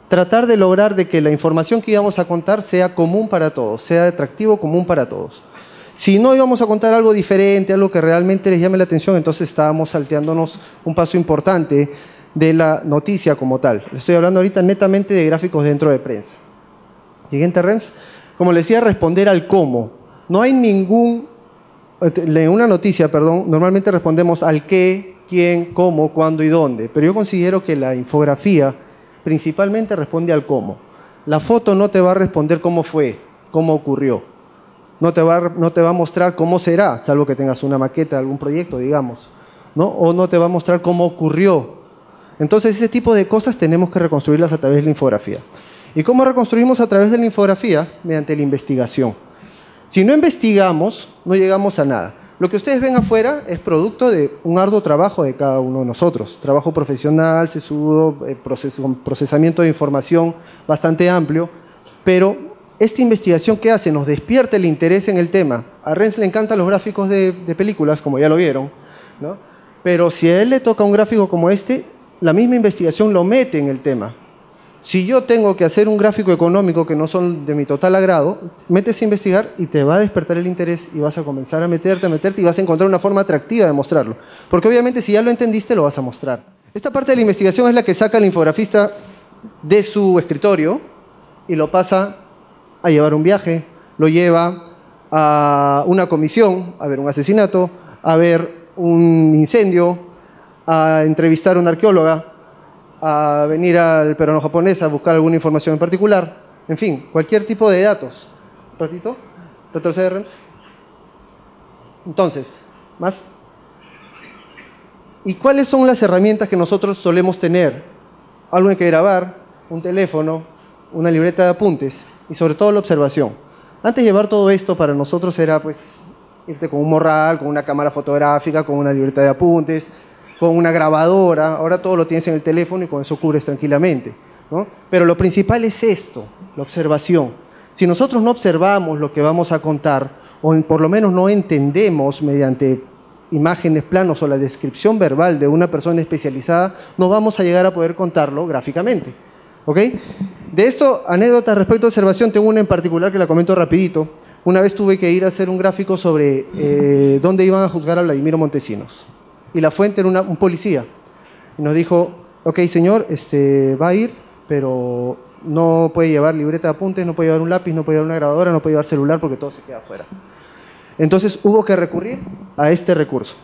Tratar de lograr de que la información que íbamos a contar sea común para todos, sea atractivo, común para todos. Si no íbamos a contar algo diferente, algo que realmente les llame la atención, entonces estábamos salteándonos un paso importante de la noticia como tal. Le estoy hablando ahorita netamente de gráficos dentro de prensa. Siguiente, Rems. Como les decía, responder al cómo. No hay ningún... En una noticia, perdón, normalmente respondemos al qué, quién, cómo, cuándo y dónde. Pero yo considero que la infografía principalmente responde al cómo. La foto no te va a responder cómo fue, cómo ocurrió. No te va a mostrar cómo será, salvo que tengas una maqueta de algún proyecto, digamos, ¿no? O no te va a mostrar cómo ocurrió. Entonces, ese tipo de cosas tenemos que reconstruirlas a través de la infografía. ¿Y cómo reconstruimos a través de la infografía? Mediante la investigación. Si no investigamos, no llegamos a nada. Lo que ustedes ven afuera es producto de un arduo trabajo de cada uno de nosotros. Trabajo profesional, sesudo, procesamiento de información bastante amplio, pero esta investigación que hace nos despierta el interés en el tema. A Renz le encantan los gráficos de películas, como ya lo vieron, ¿no? Pero si a él le toca un gráfico como este, la misma investigación lo mete en el tema. Si yo tengo que hacer un gráfico económico que no son de mi total agrado, metes a investigar y te va a despertar el interés y vas a comenzar a meterte y vas a encontrar una forma atractiva de mostrarlo. Porque obviamente si ya lo entendiste, lo vas a mostrar. Esta parte de la investigación es la que saca el infografista de su escritorio y lo pasa a llevar un viaje, lo lleva a una comisión, a ver un asesinato, a ver un incendio, a entrevistar a una arqueóloga, a venir al peruano japonés a buscar alguna información en particular, en fin, cualquier tipo de datos. ¿Ratito? ¿Retrocede, Rems? Entonces, ¿más? ¿Y cuáles son las herramientas que nosotros solemos tener? Algo en que grabar, un teléfono, una libreta de apuntes y sobre todo la observación. Antes de llevar todo esto para nosotros era pues irte con un morral, con una cámara fotográfica, con una libreta de apuntes, con una grabadora. Ahora todo lo tienes en el teléfono y con eso cubres tranquilamente, ¿no? Pero lo principal es esto, la observación. Si nosotros no observamos lo que vamos a contar, o por lo menos no entendemos mediante imágenes, planos o la descripción verbal de una persona especializada, no vamos a llegar a poder contarlo gráficamente, ¿ok? De esto, anécdotas respecto a observación, tengo una en particular que la comento rapidito. Una vez tuve que ir a hacer un gráfico sobre dónde iban a juzgar a Vladimiro Montesinos. Y la fuente era un policía. Y nos dijo, ok señor, va a ir, pero no puede llevar libreta de apuntes, no puede llevar un lápiz, no puede llevar una grabadora, no puede llevar celular porque todo se queda afuera. Entonces hubo que recurrir a este recurso.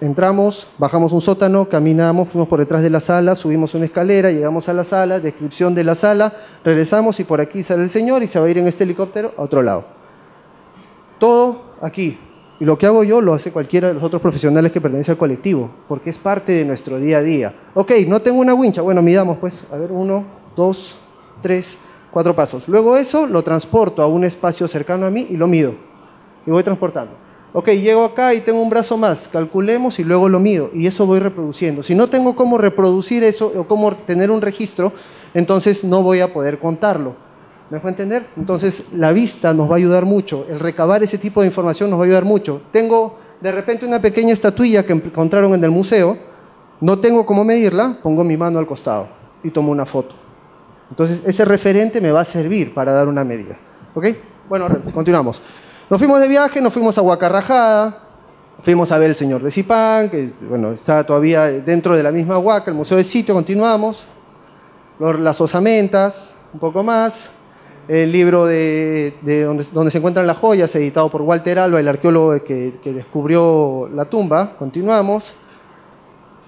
Entramos, bajamos un sótano, caminamos, fuimos por detrás de la sala, subimos una escalera, llegamos a la sala, descripción de la sala, regresamos y por aquí sale el señor y se va a ir en este helicóptero a otro lado. Todo aquí. Y lo que hago yo lo hace cualquiera de los otros profesionales que pertenecen al colectivo, porque es parte de nuestro día a día. Ok, no tengo una wincha, bueno, midamos pues, a ver, 1, 2, 3, 4 pasos. Luego eso lo transporto a un espacio cercano a mí y lo mido. Y voy transportando. Ok, llego acá y tengo un brazo más, calculemos y luego lo mido. Y eso voy reproduciendo. Si no tengo cómo reproducir eso o cómo tener un registro, entonces no voy a poder contarlo. ¿Me dejo entender? Entonces la vista nos va a ayudar mucho. El recabar ese tipo de información nos va a ayudar mucho. Tengo de repente una pequeña estatuilla que encontraron en el museo. No tengo cómo medirla, pongo mi mano al costado y tomo una foto. Entonces ese referente me va a servir para dar una medida. ¿Ok? Bueno, continuamos. Nos fuimos de viaje, nos fuimos a Huacarrajada, fuimos a ver el Señor de Zipán, que bueno, está todavía dentro de la misma Huaca, el Museo del Sitio, continuamos. Las osamentas, un poco más. El libro de donde se encuentran las joyas, editado por Walter Alba, el arqueólogo que descubrió la tumba, continuamos.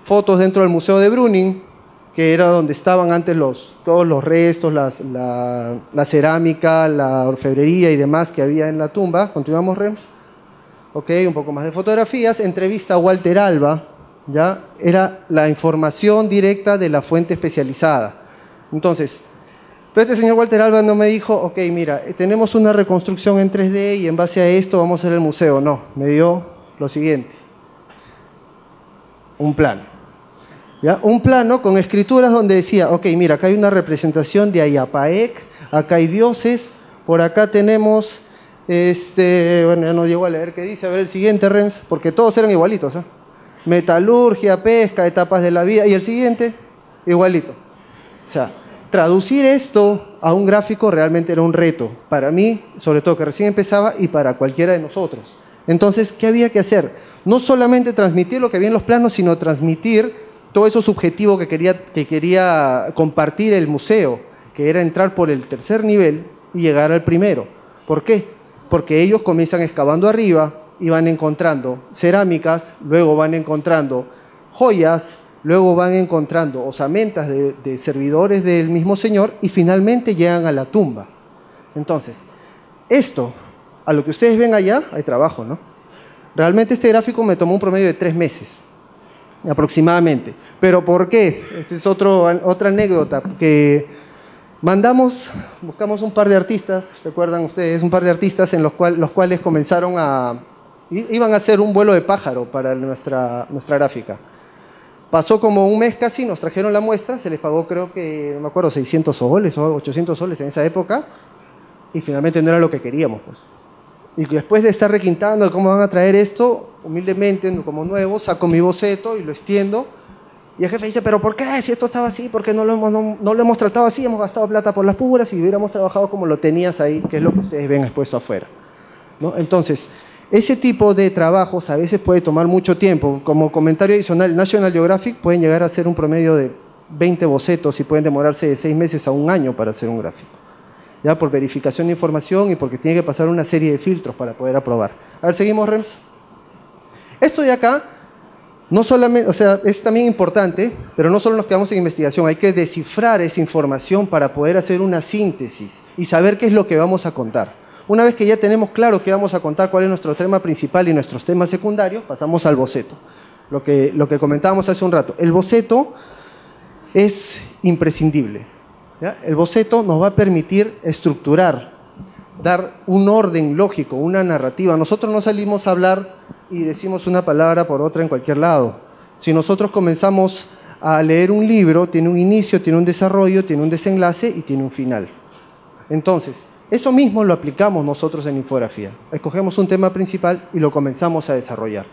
Fotos dentro del Museo de Bruning, que era donde estaban antes todos los restos, la cerámica, la orfebrería y demás que había en la tumba. Continuamos, Rems. Ok, un poco más de fotografías. Entrevista a Walter Alba, ¿ya? Era la información directa de la fuente especializada. Entonces, pero este señor Walter Alba no me dijo, ok, mira, tenemos una reconstrucción en 3D y en base a esto vamos a hacer el museo. No, me dio lo siguiente. Un plano. ¿Ya? Un plano con escrituras donde decía, ok, mira, acá hay una representación de Ayapaec, acá hay dioses, por acá tenemos Bueno, ya no llego a leer qué dice. A ver el siguiente, Rems, porque todos eran igualitos. Metalurgia, pesca, etapas de la vida. Y el siguiente, igualito. O sea, traducir esto a un gráfico realmente era un reto. Para mí, sobre todo que recién empezaba, y para cualquiera de nosotros. Entonces, ¿qué había que hacer? No solamente transmitir lo que había en los planos, sino transmitir todo eso subjetivo que quería compartir el museo, que era entrar por el tercer nivel y llegar al primero. ¿Por qué? Porque ellos comienzan excavando arriba y van encontrando cerámicas, luego van encontrando joyas, luego van encontrando osamentas de servidores del mismo señor y finalmente llegan a la tumba. Entonces, esto, a lo que ustedes ven allá, hay trabajo, ¿no? Realmente este gráfico me tomó un promedio de 3 meses, aproximadamente. ¿Pero por qué? Esa es otra anécdota, que buscamos un par de artistas, recuerdan ustedes, un par de artistas en los cuales iban a hacer un vuelo de pájaro para nuestra gráfica. Pasó como un mes casi, nos trajeron la muestra, se les pagó creo que, no me acuerdo, 600 soles o 800 soles en esa época, y finalmente no era lo que queríamos, pues. Y después de estar requintando de cómo van a traer esto, humildemente, como nuevo, saco mi boceto y lo extiendo. Y el jefe dice, ¿pero por qué? Si esto estaba así, ¿por qué no lo hemos tratado así? Hemos gastado plata por las puras y hubiéramos trabajado como lo tenías ahí, que es lo que ustedes ven expuesto afuera, ¿no? Entonces, ese tipo de trabajos a veces puede tomar mucho tiempo. Como comentario adicional, National Geographic pueden llegar a hacer un promedio de 20 bocetos y pueden demorarse de 6 meses a 1 año para hacer un gráfico, ya por verificación de información y porque tiene que pasar una serie de filtros para poder aprobar. A ver, seguimos, Rems. Esto de acá, no solamente, o sea, es también importante, pero no solo nos quedamos en investigación, hay que descifrar esa información para poder hacer una síntesis y saber qué es lo que vamos a contar. Una vez que ya tenemos claro qué vamos a contar, cuál es nuestro tema principal y nuestros temas secundarios, pasamos al boceto. Lo que comentábamos hace un rato. El boceto es imprescindible, ¿ya? El boceto nos va a permitir estructurar, dar un orden lógico, una narrativa. Nosotros no salimos a hablar y decimos una palabra por otra en cualquier lado. Si nosotros comenzamos a leer un libro, tiene un inicio, tiene un desarrollo, tiene un desenlace y tiene un final. Entonces, eso mismo lo aplicamos nosotros en infografía. Escogemos un tema principal y lo comenzamos a desarrollar.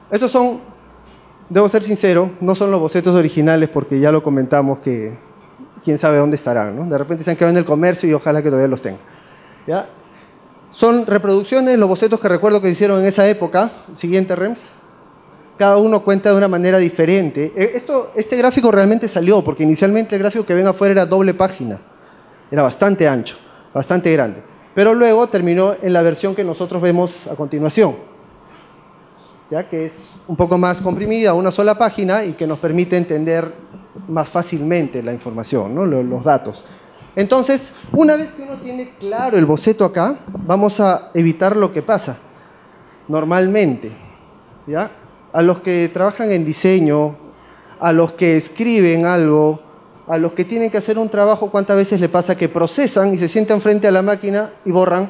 Estos son, debo ser sincero, no son los bocetos originales porque ya lo comentamos que quién sabe dónde estarán, ¿no? De repente se han quedado en el comercio y ojalá que todavía los tengan, ¿ya? Son reproducciones de los bocetos que recuerdo que hicieron en esa época. Siguiente, Rems. Cada uno cuenta de una manera diferente. Este gráfico realmente salió porque inicialmente el gráfico que ven afuera era doble página. Era bastante ancho, bastante grande. Pero luego terminó en la versión que nosotros vemos a continuación, ya que es un poco más comprimida, una sola página y que nos permite entender más fácilmente la información, ¿no? Los datos. Entonces, una vez que uno tiene claro el boceto acá, vamos a evitar lo que pasa normalmente, ¿ya? A los que trabajan en diseño, a los que escriben algo, a los que tienen que hacer un trabajo, ¿cuántas veces le pasa que procesan y se sientan frente a la máquina y borran?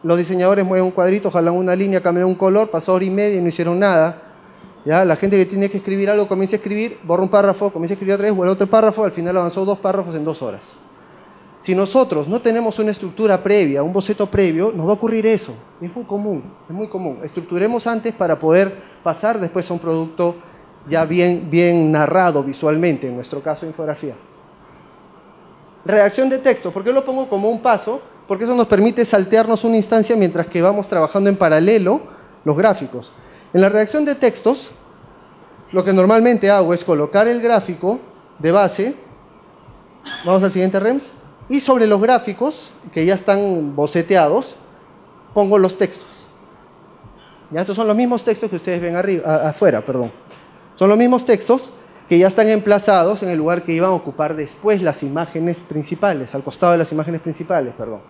Los diseñadores mueven un cuadrito, jalan una línea, cambian un color, pasó hora y media y no hicieron nada. ¿Ya? La gente que tiene que escribir algo comienza a escribir, borra un párrafo, comienza a escribir otra vez, vuelve otro párrafo, al final avanzó 2 párrafos en 2 horas. Si nosotros no tenemos una estructura previa, un boceto previo, nos va a ocurrir eso. Es muy común, es muy común. Estructuremos antes para poder pasar después a un producto ya bien narrado visualmente, en nuestro caso infografía. Redacción de texto, ¿por qué lo pongo como un paso? Porque eso nos permite saltearnos una instancia mientras que vamos trabajando en paralelo los gráficos. En la redacción de textos, lo que normalmente hago es colocar el gráfico de base, vamos al siguiente, Rems, y sobre los gráficos, que ya están boceteados, pongo los textos. Ya, estos son los mismos textos que ustedes ven afuera, perdón. Son los mismos textos que ya están emplazados en el lugar que iban a ocupar después las imágenes principales, al costado de las imágenes principales, perdón.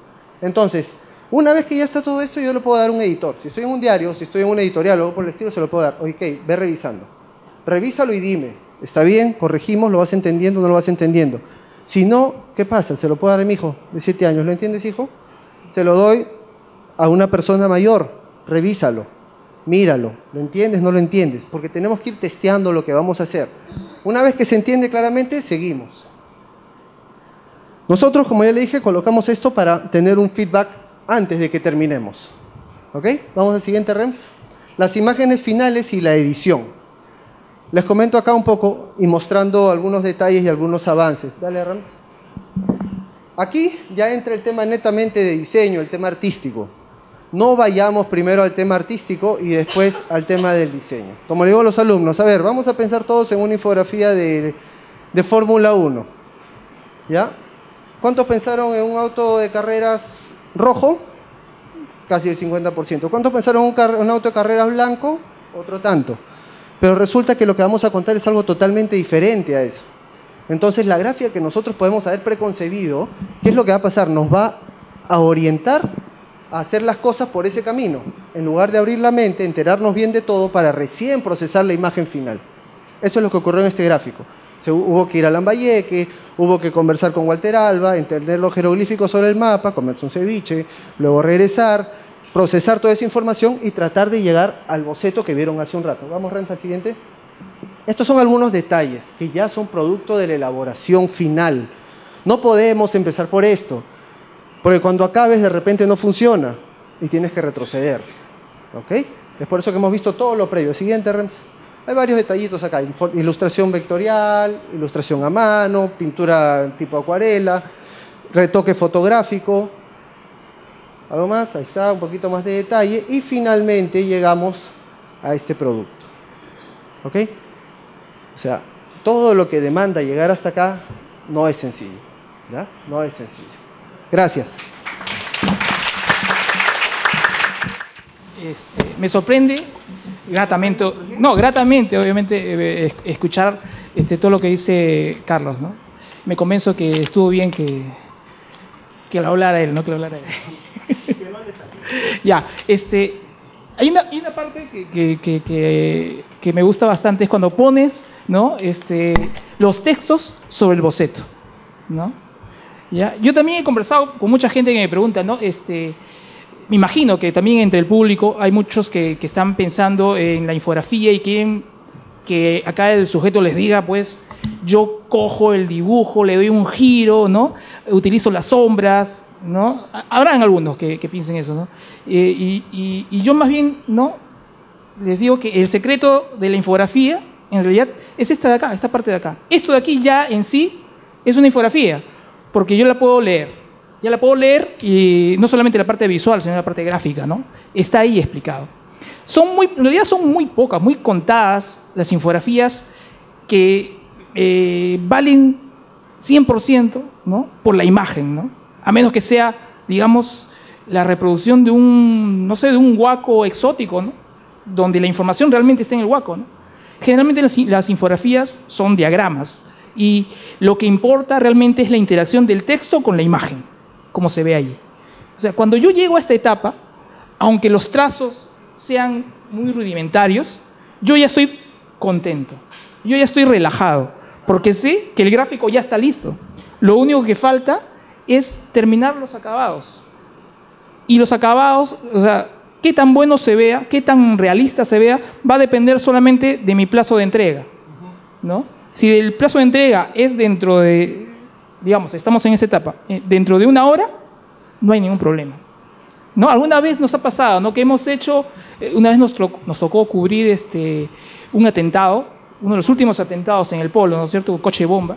Entonces, una vez que ya está todo esto, yo le puedo dar a un editor. Si estoy en un diario, si estoy en un editorial o algo por el estilo, se lo puedo dar. Ok, ve revisando. Revísalo y dime, ¿está bien? ¿Corregimos? ¿Lo vas entendiendo o no lo vas entendiendo? Si no, ¿qué pasa? Se lo puedo dar a mi hijo de 7 años. ¿Lo entiendes, hijo? Se lo doy a una persona mayor. Revísalo, míralo. ¿Lo entiendes? ¿No lo entiendes? Porque tenemos que ir testeando lo que vamos a hacer. Una vez que se entiende claramente, seguimos. Nosotros, como ya le dije, colocamos esto para tener un feedback antes de que terminemos. ¿Ok? Vamos al siguiente, Rems. Las imágenes finales y la edición. Les comento acá un poco y mostrando algunos detalles y algunos avances. Dale, Rems. Aquí ya entra el tema netamente de diseño, el tema artístico. No vayamos primero al tema artístico y después al tema del diseño. Como le digo a los alumnos, a ver, vamos a pensar todos en una infografía de Fórmula 1. ¿Ya? ¿Cuántos pensaron en un auto de carreras rojo? Casi el 50%. ¿Cuántos pensaron en un auto de carreras blanco? Otro tanto. Pero resulta que lo que vamos a contar es algo totalmente diferente a eso. Entonces la gráfica que nosotros podemos haber preconcebido, ¿qué es lo que va a pasar? Nos va a orientar a hacer las cosas por ese camino, en lugar de abrir la mente, enterarnos bien de todo para recién procesar la imagen final. Eso es lo que ocurrió en este gráfico. Hubo que ir a Lambayeque, hubo que conversar con Walter Alba, entender los jeroglíficos sobre el mapa, comerse un ceviche, luego regresar, procesar toda esa información y tratar de llegar al boceto que vieron hace un rato. Vamos, Renzo, al siguiente. Estos son algunos detalles que ya son producto de la elaboración final. No podemos empezar por esto, porque cuando acabes de repente no funciona y tienes que retroceder. ¿Ok? Es por eso que hemos visto todo lo previo. Siguiente, Rems. Hay varios detallitos acá. Ilustración vectorial, ilustración a mano, pintura tipo acuarela, retoque fotográfico. Algo más, ahí está, un poquito más de detalle. Y finalmente llegamos a este producto. ¿Ok? O sea, todo lo que demanda llegar hasta acá no es sencillo. ¿Ya? No es sencillo. Gracias. Me sorprende gratamente, obviamente, escuchar todo lo que dice Carlos, ¿no? Me convenzo que estuvo bien que lo hablara él, ¿no? Que lo hablara él. Ya, hay una parte que me gusta bastante, es cuando pones, ¿no? Los textos sobre el boceto, ¿no? ¿Ya? Yo también he conversado con mucha gente que me pregunta, ¿no? Me imagino que también entre el público hay muchos que están pensando en la infografía y quieren que acá el sujeto les diga, pues, yo cojo el dibujo, le doy un giro, ¿no? Utilizo las sombras, ¿no? Habrán algunos que piensen eso, ¿no? Y yo más bien, ¿no? Les digo que el secreto de la infografía, en realidad, es esta de acá, esta parte de acá. Esto de aquí ya en sí es una infografía, porque yo la puedo leer. Ya la puedo leer y no solamente la parte visual, sino la parte gráfica, ¿no? Está ahí explicado. En realidad son muy pocas, muy contadas las infografías que valen 100%, ¿no? Por la imagen, ¿no? A menos que sea, digamos, la reproducción de un, no sé, de un huaco exótico, ¿no? Donde la información realmente está en el huaco, ¿no? Generalmente las infografías son diagramas y lo que importa realmente es la interacción del texto con la imagen, como se ve ahí. O sea, cuando yo llego a esta etapa, aunque los trazos sean muy rudimentarios, yo ya estoy contento, yo ya estoy relajado, porque sé que el gráfico ya está listo. Lo único que falta es terminar los acabados. Y los acabados, o sea, qué tan bueno se vea, qué tan realista se vea, va a depender solamente de mi plazo de entrega, ¿no? Si el plazo de entrega es dentro de, digamos, estamos en esa etapa, dentro de 1 hora, no hay ningún problema, ¿no? Alguna vez nos ha pasado, ¿no? Que hemos hecho, una vez nos tocó cubrir un atentado, uno de los últimos atentados en el Polo, ¿no es cierto? Un coche bomba,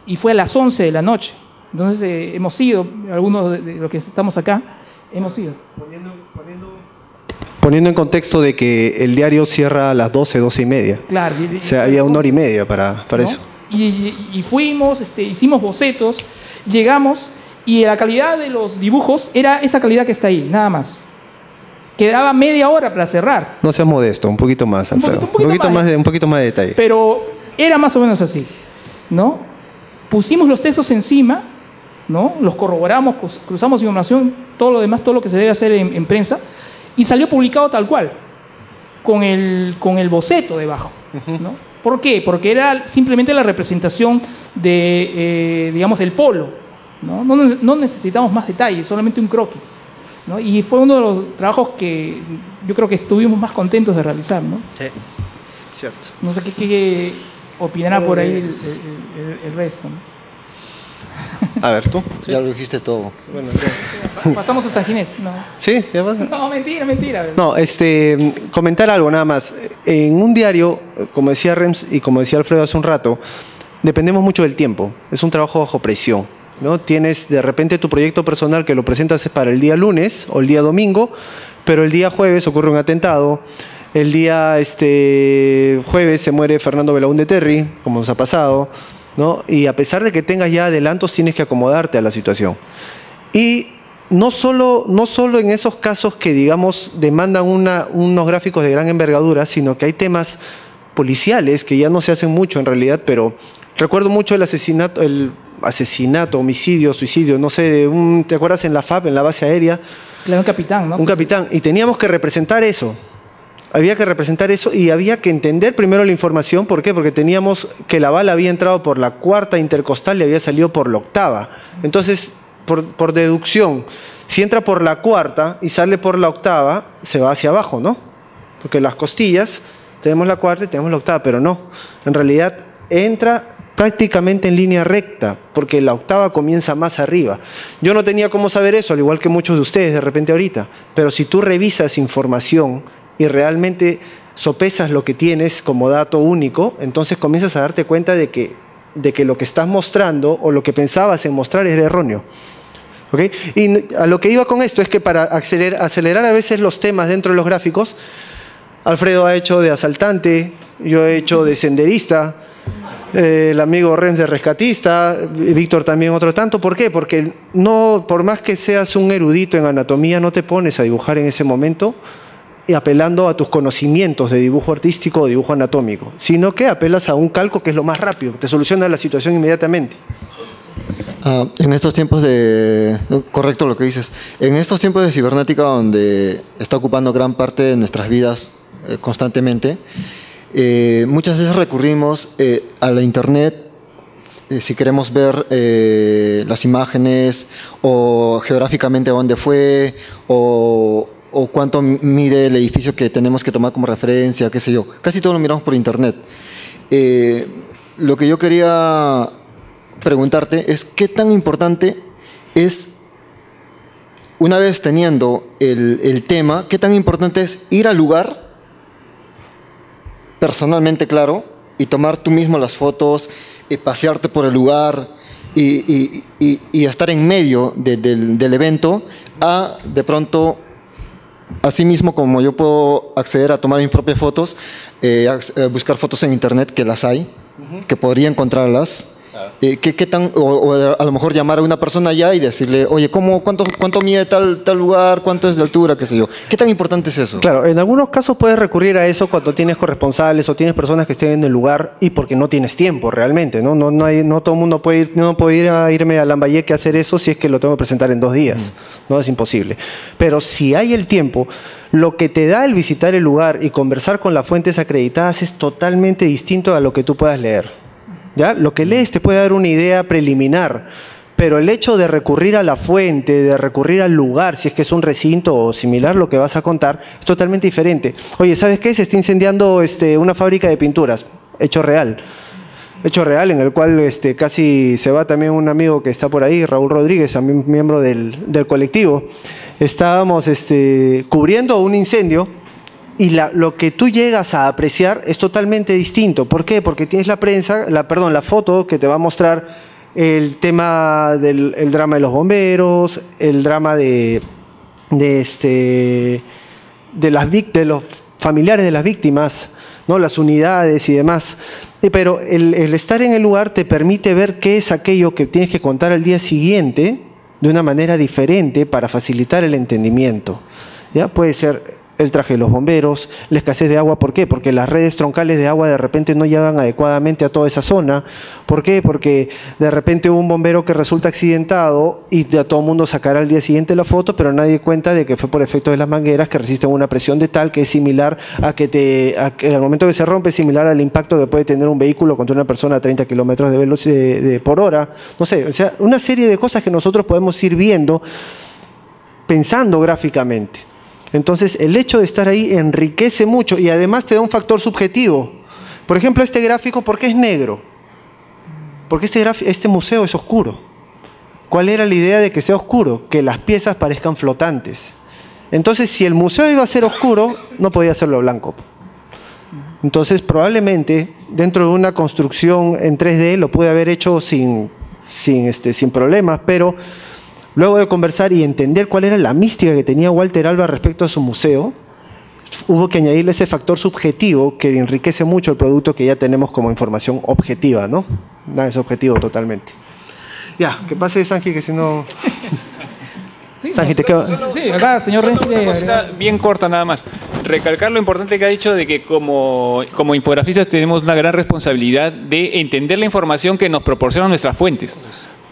y fue a las 11 de la noche. Entonces hemos ido, algunos de los que estamos acá, hemos ido. Poniendo en contexto de que el diario cierra a las 12, 12 y media. Claro. O sea, había 1 hora y media para ¿no? eso. Y fuimos, hicimos bocetos, llegamos y la calidad de los dibujos era esa calidad que está ahí, nada más. Quedaba media hora para cerrar. No seas modesto, un poquito más, Alfredo. Un poquito más de detalle. Pero era más o menos así, ¿no? Pusimos los textos encima, ¿no? Los corroboramos, cruzamos información, todo lo demás, todo lo que se debe hacer en prensa, y salió publicado tal cual, con el boceto debajo, ¿no? ¿Por qué? Porque era simplemente la representación de, digamos, el polo, ¿no? No necesitamos más detalles, solamente un croquis, ¿no? Y fue uno de los trabajos que yo creo que estuvimos más contentos de realizar, ¿no? Sí, cierto. No sé qué opinará por ahí el resto, ¿no? A ver, tú. Ya lo dijiste todo. Bueno, Pasamos a San Ginés. No, ¿sí? ¿Ya pasa? no mentira. No, comentar algo nada más. En un diario, como decía Rems y como decía Alfredo hace un rato, dependemos mucho del tiempo. Es un trabajo bajo presión, ¿no? Tienes de repente tu proyecto personal que lo presentas para el día lunes o el día domingo, pero el día jueves ocurre un atentado. El día jueves se muere Fernando Belaúnde Terry, como nos ha pasado, ¿no? Y a pesar de que tengas ya adelantos, tienes que acomodarte a la situación. Y no solo en esos casos que, digamos, demandan unos gráficos de gran envergadura, sino que hay temas policiales que ya no se hacen mucho en realidad, pero recuerdo mucho el asesinato, homicidio, suicidio, no sé, ¿te acuerdas en la FAB, en la base aérea? Claro, un capitán, ¿no? Un capitán, y teníamos que representar eso. Había que representar eso y había que entender primero la información. ¿Por qué? Porque teníamos que la bala había entrado por la cuarta intercostal y había salido por la octava. Entonces, por deducción, si entra por la cuarta y sale por la octava, se va hacia abajo, ¿no? Porque las costillas, tenemos la cuarta y tenemos la octava, pero no. En realidad, entra prácticamente en línea recta, porque la octava comienza más arriba. Yo no tenía cómo saber eso, al igual que muchos de ustedes de repente ahorita. Pero si tú revisas información y realmente sopesas lo que tienes como dato único, entonces comienzas a darte cuenta de que lo que estás mostrando o lo que pensabas en mostrar era erróneo. ¿Okay? Y a lo que iba con esto es que para acelerar a veces los temas dentro de los gráficos, Alfredo ha hecho de asaltante, yo he hecho de senderista, el amigo Rems de rescatista, Víctor también otro tanto. ¿Por qué? Porque no, por más que seas un erudito en anatomía, no te pones a dibujar en ese momento y apelando a tus conocimientos de dibujo artístico o dibujo anatómico, sino que apelas a un calco que es lo más rápido, te soluciona la situación inmediatamente. En estos tiempos correcto lo que dices, en estos tiempos de cibernética donde está ocupando gran parte de nuestras vidas constantemente, muchas veces recurrimos a la internet si queremos ver las imágenes o geográficamente dónde fue o cuánto mide el edificio que tenemos que tomar como referencia, qué sé yo. Casi todo lo miramos por internet. Lo que yo quería preguntarte es qué tan importante es, una vez teniendo el tema, qué tan importante es ir al lugar, personalmente claro, y tomar tú mismo las fotos, pasearte por el lugar y estar en medio del evento, a de pronto, así mismo como yo puedo acceder a tomar mis propias fotos, buscar fotos en internet, que las hay, que podría encontrarlas. ¿Qué tan, o a lo mejor llamar a una persona allá y decirle, oye, ¿cuánto mide tal lugar? ¿Cuánto es de altura? ¿Qué sé yo? ¿Qué tan importante es eso? Claro, en algunos casos puedes recurrir a eso cuando tienes corresponsales o tienes personas que estén en el lugar y porque no tienes tiempo realmente, ¿no? No todo el mundo puede ir, no puedo irme a Lambayeque a hacer eso si es que lo tengo que presentar en 2 días. No, es imposible. Pero si hay el tiempo, lo que te da el visitar el lugar y conversar con las fuentes acreditadas es totalmente distinto a lo que tú puedas leer. ¿Ya? Lo que lees te puede dar una idea preliminar, pero el hecho de recurrir a la fuente, de recurrir al lugar, si es que es un recinto o similar, lo que vas a contar es totalmente diferente. Oye, ¿sabes qué? Se está incendiando una fábrica de pinturas, hecho real, en el cual casi se va también un amigo que está por ahí, Raúl Rodríguez, también miembro del colectivo. Estábamos cubriendo un incendio. Y lo que tú llegas a apreciar es totalmente distinto. ¿Por qué? Porque tienes la foto que te va a mostrar el tema del drama de los bomberos, el drama de los familiares de las víctimas, ¿no? Las unidades y demás. Pero el estar en el lugar te permite ver qué es aquello que tienes que contar al día siguiente de una manera diferente para facilitar el entendimiento. ¿Ya? Puede ser el traje de los bomberos, la escasez de agua. ¿Por qué? Porque las redes troncales de agua de repente no llegan adecuadamente a toda esa zona. ¿Por qué? Porque de repente hubo un bombero que resulta accidentado y ya todo el mundo sacará al día siguiente la foto, pero nadie cuenta de que fue por efecto de las mangueras que resisten una presión de tal que es similar a que al momento que se rompe es similar al impacto que puede tener un vehículo contra una persona a 30 kilómetros de velocidad por hora. No sé, o sea, una serie de cosas que nosotros podemos ir viendo pensando gráficamente. Entonces, el hecho de estar ahí enriquece mucho y además te da un factor subjetivo. Por ejemplo, este gráfico, ¿por qué es negro? Porque este museo es oscuro. ¿Cuál era la idea de que sea oscuro? Que las piezas parezcan flotantes. Entonces, si el museo iba a ser oscuro, no podía hacerlo blanco. Entonces, probablemente, dentro de una construcción en 3D, lo pude haber hecho sin problemas, pero luego de conversar y entender cuál era la mística que tenía Walter Alba respecto a su museo, hubo que añadirle ese factor subjetivo que enriquece mucho el producto que ya tenemos como información objetiva, ¿no? Nada es objetivo totalmente. Ya, que pase Sanji, que si no... Sí, Sanji, te queda... Sí, acá, señor Renzi. Una cosita bien corta nada más. Recalcar lo importante que ha dicho de que como infografistas tenemos una gran responsabilidad de entender la información que nos proporcionan nuestras fuentes,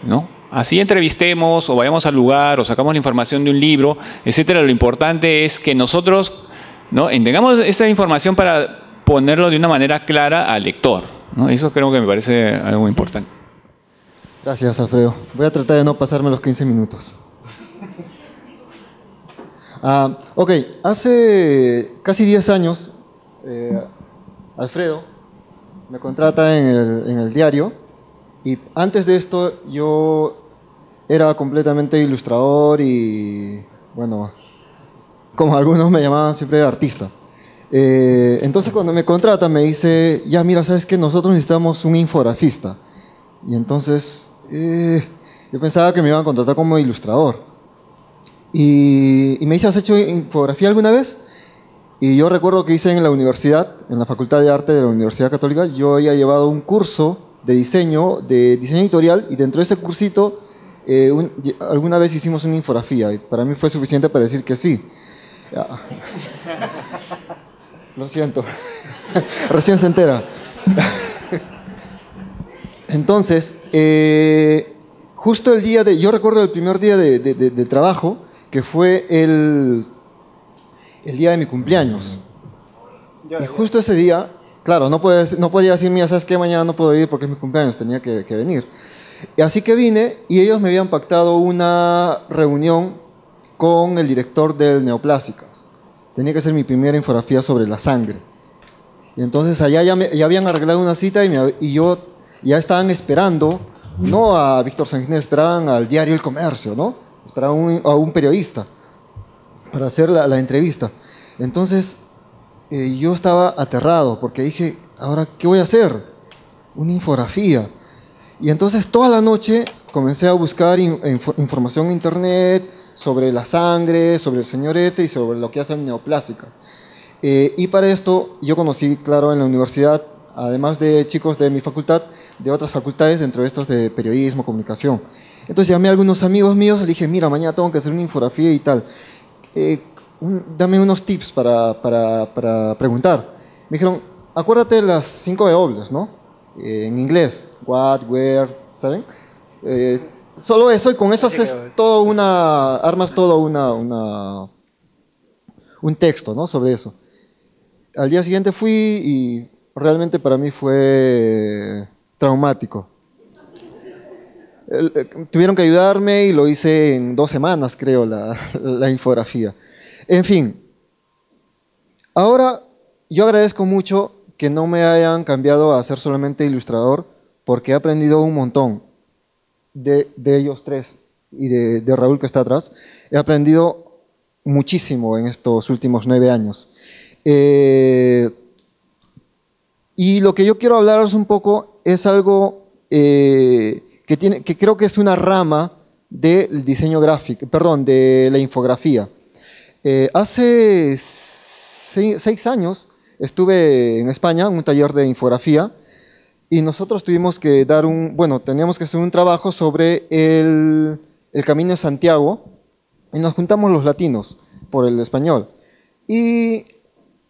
¿no? Así entrevistemos o vayamos al lugar o sacamos la información de un libro, etcétera. Lo importante es que nosotros, ¿no?, entendamos esta información para ponerlo de una manera clara al lector, ¿no? Eso creo que me parece algo importante. Gracias, Alfredo. Voy a tratar de no pasarme los 15 minutos. Ok, hace casi 10 años, Alfredo me contrata en el diario, y antes de esto yo era completamente ilustrador y, bueno, como algunos me llamaban siempre artista. Entonces cuando me contrata me dice, ya mira, ¿sabes qué? Nosotros necesitamos un infografista. Y entonces yo pensaba que me iban a contratar como ilustrador. Y me dice, ¿has hecho infografía alguna vez? Y yo recuerdo que hice en la universidad, en la Facultad de Arte de la Universidad Católica, yo había llevado un curso de diseño editorial, y dentro de ese cursito alguna vez hicimos una infografía, y para mí fue suficiente para decir que sí. Lo siento, recién se entera. Entonces, justo el día yo recuerdo el primer día de trabajo, que fue el día de mi cumpleaños. Y justo ese día, claro, no podía decir, mira, ¿sabes qué? Mañana no puedo ir porque es mi cumpleaños, tenía que venir. Y así que vine, y ellos me habían pactado una reunión con el director del Neoplásicas. Tenía que ser mi primera infografía sobre la sangre. Y entonces allá ya habían arreglado una cita, y yo ya estaban esperando, no a Víctor Sanguinet, esperaban al diario El Comercio, ¿no? Esperaban a un periodista para hacer la entrevista. Entonces yo estaba aterrado porque dije, ¿ahora qué voy a hacer? Una infografía. Y entonces toda la noche comencé a buscar información en internet sobre la sangre, sobre el señorete y sobre lo que hacen Neoplásicas. Y para esto yo conocí, claro, en la universidad, además de chicos de mi facultad, de otras facultades, dentro de estos de periodismo, comunicación. Entonces llamé a algunos amigos míos, le dije, mira, mañana tengo que hacer una infografía y tal. Dame unos tips para preguntar. Me dijeron, acuérdate de las 5 W, ¿no? En inglés, what, where, ¿saben? Solo eso, y con eso haces armas todo un texto, ¿no?, sobre eso. Al día siguiente fui y realmente para mí fue traumático. Tuvieron que ayudarme y lo hice en 2 semanas, creo, la infografía. En fin, ahora yo agradezco mucho que no me hayan cambiado a ser solamente ilustrador, porque he aprendido un montón de ellos tres y de Raúl, que está atrás. He aprendido muchísimo en estos últimos 9 años. Y lo que yo quiero hablaros un poco es algo que creo que es una rama del diseño gráfico, perdón, de la infografía. Hace 6 años estuve en España en un taller de infografía, y nosotros tuvimos que teníamos que hacer un trabajo sobre el Camino de Santiago, y nos juntamos los latinos por el español. Y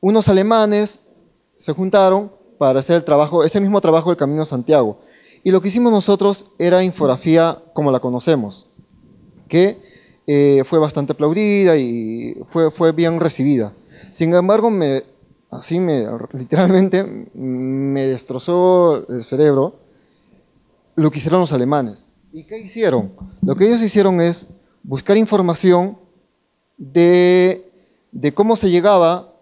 unos alemanes se juntaron para hacer ese mismo trabajo del Camino de Santiago. Y lo que hicimos nosotros era infografía como la conocemos, que fue bastante aplaudida y fue bien recibida. Sin embargo, literalmente me destrozó el cerebro lo que hicieron los alemanes. ¿Y qué hicieron? Lo que ellos hicieron es buscar información de cómo se llegaba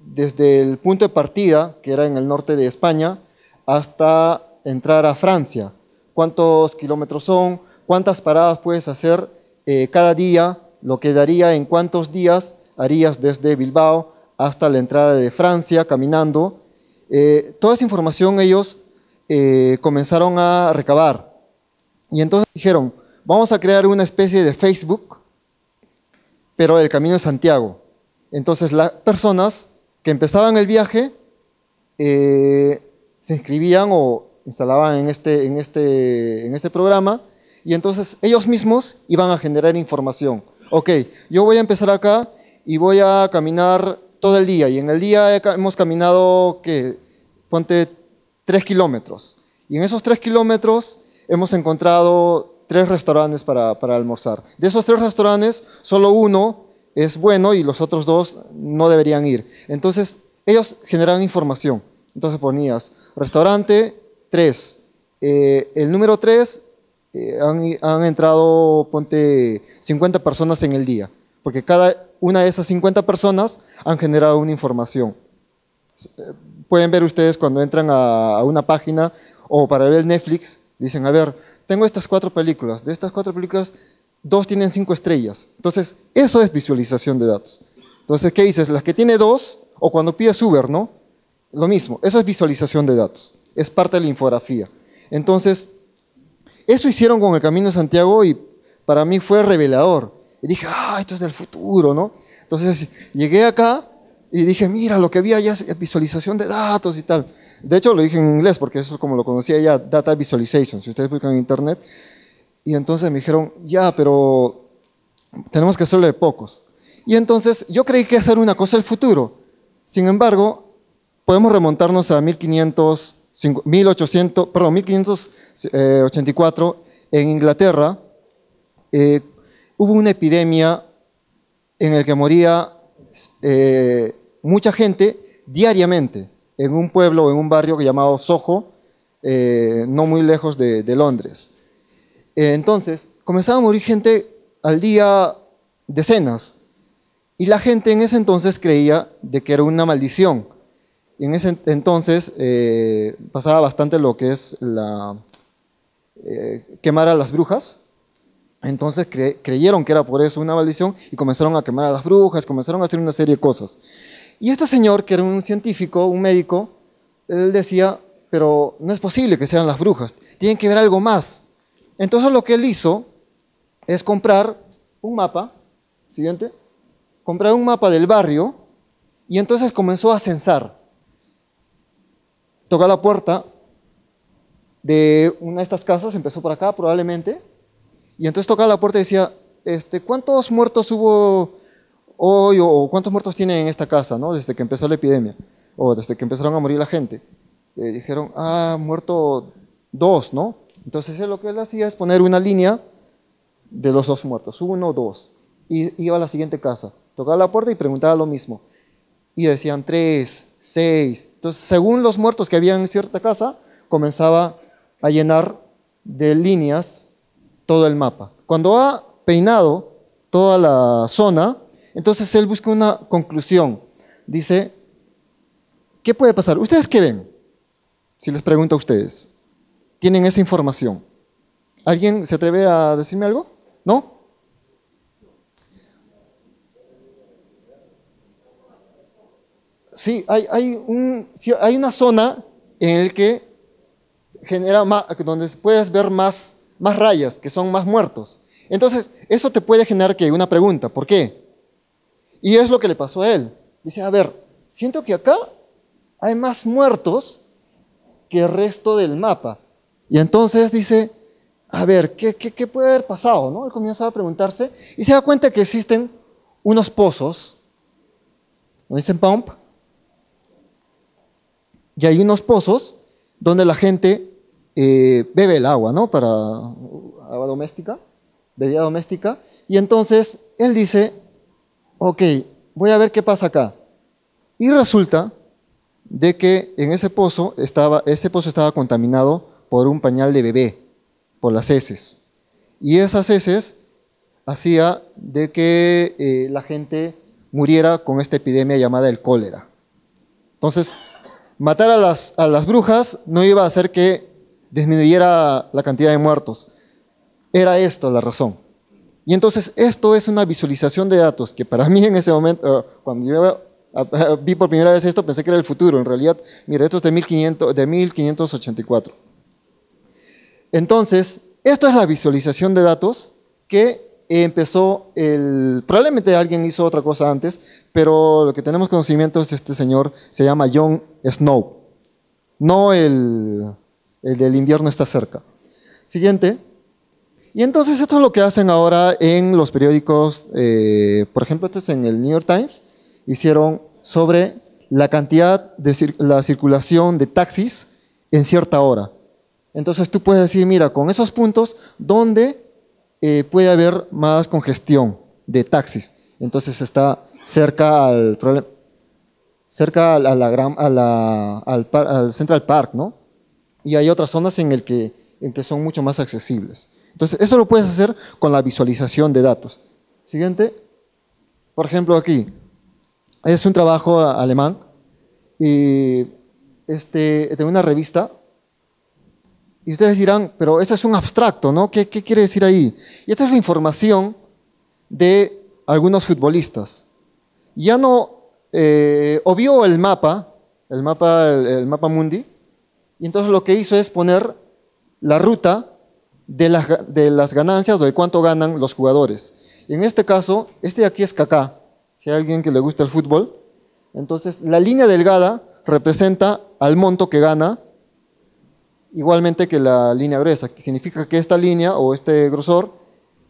desde el punto de partida, que era en el norte de España, hasta entrar a Francia. ¿Cuántos kilómetros son? cuántas paradas puedes hacer cada día, lo que daría en cuántos días harías desde Bilbao hasta la entrada de Francia caminando. Toda esa información ellos comenzaron a recabar. Y entonces dijeron, vamos a crear una especie de Facebook, pero del Camino de Santiago. Entonces las personas que empezaban el viaje se inscribían o instalaban en este programa, y entonces ellos mismos iban a generar información. Ok, yo voy a empezar acá y voy a caminar todo el día, y en el día hemos caminado, ¿qué? Ponte 3 kilómetros, y en esos 3 kilómetros hemos encontrado 3 restaurantes para almorzar. De esos 3 restaurantes, solo uno es bueno y los otros 2 no deberían ir. Entonces, ellos generaban información. Entonces ponías, restaurante 3, el número 3, han entrado, ponte, 50 personas en el día, porque cada una de esas 50 personas han generado una información. Pueden ver ustedes cuando entran a una página o para ver el Netflix, dicen, a ver, tengo estas 4 películas, de estas 4 películas, 2 tienen 5 estrellas. Entonces, eso es visualización de datos. Entonces, ¿qué dices? Las que tiene 2, o cuando pides Uber, ¿no? Lo mismo, eso es visualización de datos, es parte de la infografía. Entonces, eso hicieron con el Camino de Santiago y para mí fue revelador. Y dije, esto es del futuro, ¿no? Entonces, llegué acá y dije, mira, lo que había ya es visualización de datos y tal. De hecho, lo dije en inglés porque eso es como lo conocía ya, Data Visualization, si ustedes buscan en internet. Y entonces me dijeron, ya, pero tenemos que hacerlo de pocos. Y entonces yo creí que hacer una cosa del futuro. Sin embargo, podemos remontarnos a 1584, en Inglaterra, hubo una epidemia en la que moría mucha gente diariamente en un pueblo, en un barrio llamado Soho, no muy lejos de Londres. Entonces, comenzaba a morir gente al día, decenas, y la gente en ese entonces creía de que era una maldición. Y en ese entonces pasaba bastante lo que es quemar a las brujas. Entonces creyeron que era por eso una maldición y comenzaron a quemar a las brujas, comenzaron a hacer una serie de cosas. Y este señor, que era un científico, un médico, él decía, pero no es posible que sean las brujas, tienen que ver algo más. Entonces lo que él hizo es comprar un mapa, siguiente, comprar un mapa del barrio y entonces comenzó a censar. Tocó la puerta de una de estas casas, empezó por acá probablemente, y entonces tocaba la puerta y decía, ¿cuántos muertos hubo hoy o cuántos muertos tienen en esta casa, ¿no? Desde que empezó la epidemia o desde que empezaron a morir la gente? Dijeron, muerto 2, ¿no? Entonces lo que él hacía es poner una línea de los 2 muertos, 1, 2, y iba a la siguiente casa, tocaba la puerta y preguntaba lo mismo, y decían 3, 6, entonces según los muertos que había en cierta casa, comenzaba a llenar de líneas todo el mapa. Cuando ha peinado toda la zona, entonces él busca una conclusión, dice, ¿qué puede pasar? ¿Ustedes qué ven? Si les pregunto a ustedes. Tienen esa información. ¿Alguien se atreve a decirme algo? ¿No? Sí, hay una zona en la que genera donde puedes ver más rayas, que son más muertos. Entonces, eso te puede generar una pregunta, ¿por qué? Y es lo que le pasó a él. Dice, a ver, siento que acá hay más muertos que el resto del mapa. Y entonces dice, a ver, ¿qué puede haber pasado? ¿No? Él comienza a preguntarse y se da cuenta que existen unos pozos, ¿no dicen pump? Y hay unos pozos donde la gente bebe el agua, ¿no? Para agua doméstica, bebida doméstica. Y entonces él dice, ok, voy a ver qué pasa acá. Y resulta de que en ese pozo estaba contaminado por un pañal de bebé, por las heces. Y esas heces hacía de que la gente muriera con esta epidemia llamada el cólera. Entonces, matar a las brujas no iba a hacer que disminuyera la cantidad de muertos. era esto la razón. Y entonces esto es una visualización de datos que para mí en ese momento, cuando yo vi por primera vez esto, pensé que era el futuro. En realidad, mira, esto es de 1584. Entonces, esto es la visualización de datos que empezó probablemente alguien hizo otra cosa antes, pero lo que tenemos conocimiento es este señor, se llama John Snow. No el del invierno está cerca. Siguiente. Y entonces esto es lo que hacen ahora en los periódicos, por ejemplo, este es en el New York Times, hicieron sobre la cantidad de la circulación de taxis en cierta hora. Entonces tú puedes decir, mira, con esos puntos, ¿dónde puede haber más congestión de taxis? Entonces está cerca al Central Park, ¿no? Y hay otras zonas en que son mucho más accesibles. Entonces, eso lo puedes hacer con la visualización de datos. Siguiente. Por ejemplo, aquí. Es un trabajo alemán y de una revista. Y ustedes dirán, pero eso es un abstracto, ¿no? ¿Qué quiere decir ahí? Y esta es la información de algunos futbolistas. Ya no, o vio el mapa mundi, y entonces lo que hizo es poner la ruta de las ganancias o de cuánto ganan los jugadores. Y en este caso, este de aquí es Kaká, si hay alguien que le gusta el fútbol. Entonces, la línea delgada representa al monto que gana, igualmente que la línea gruesa, que significa que esta línea o este grosor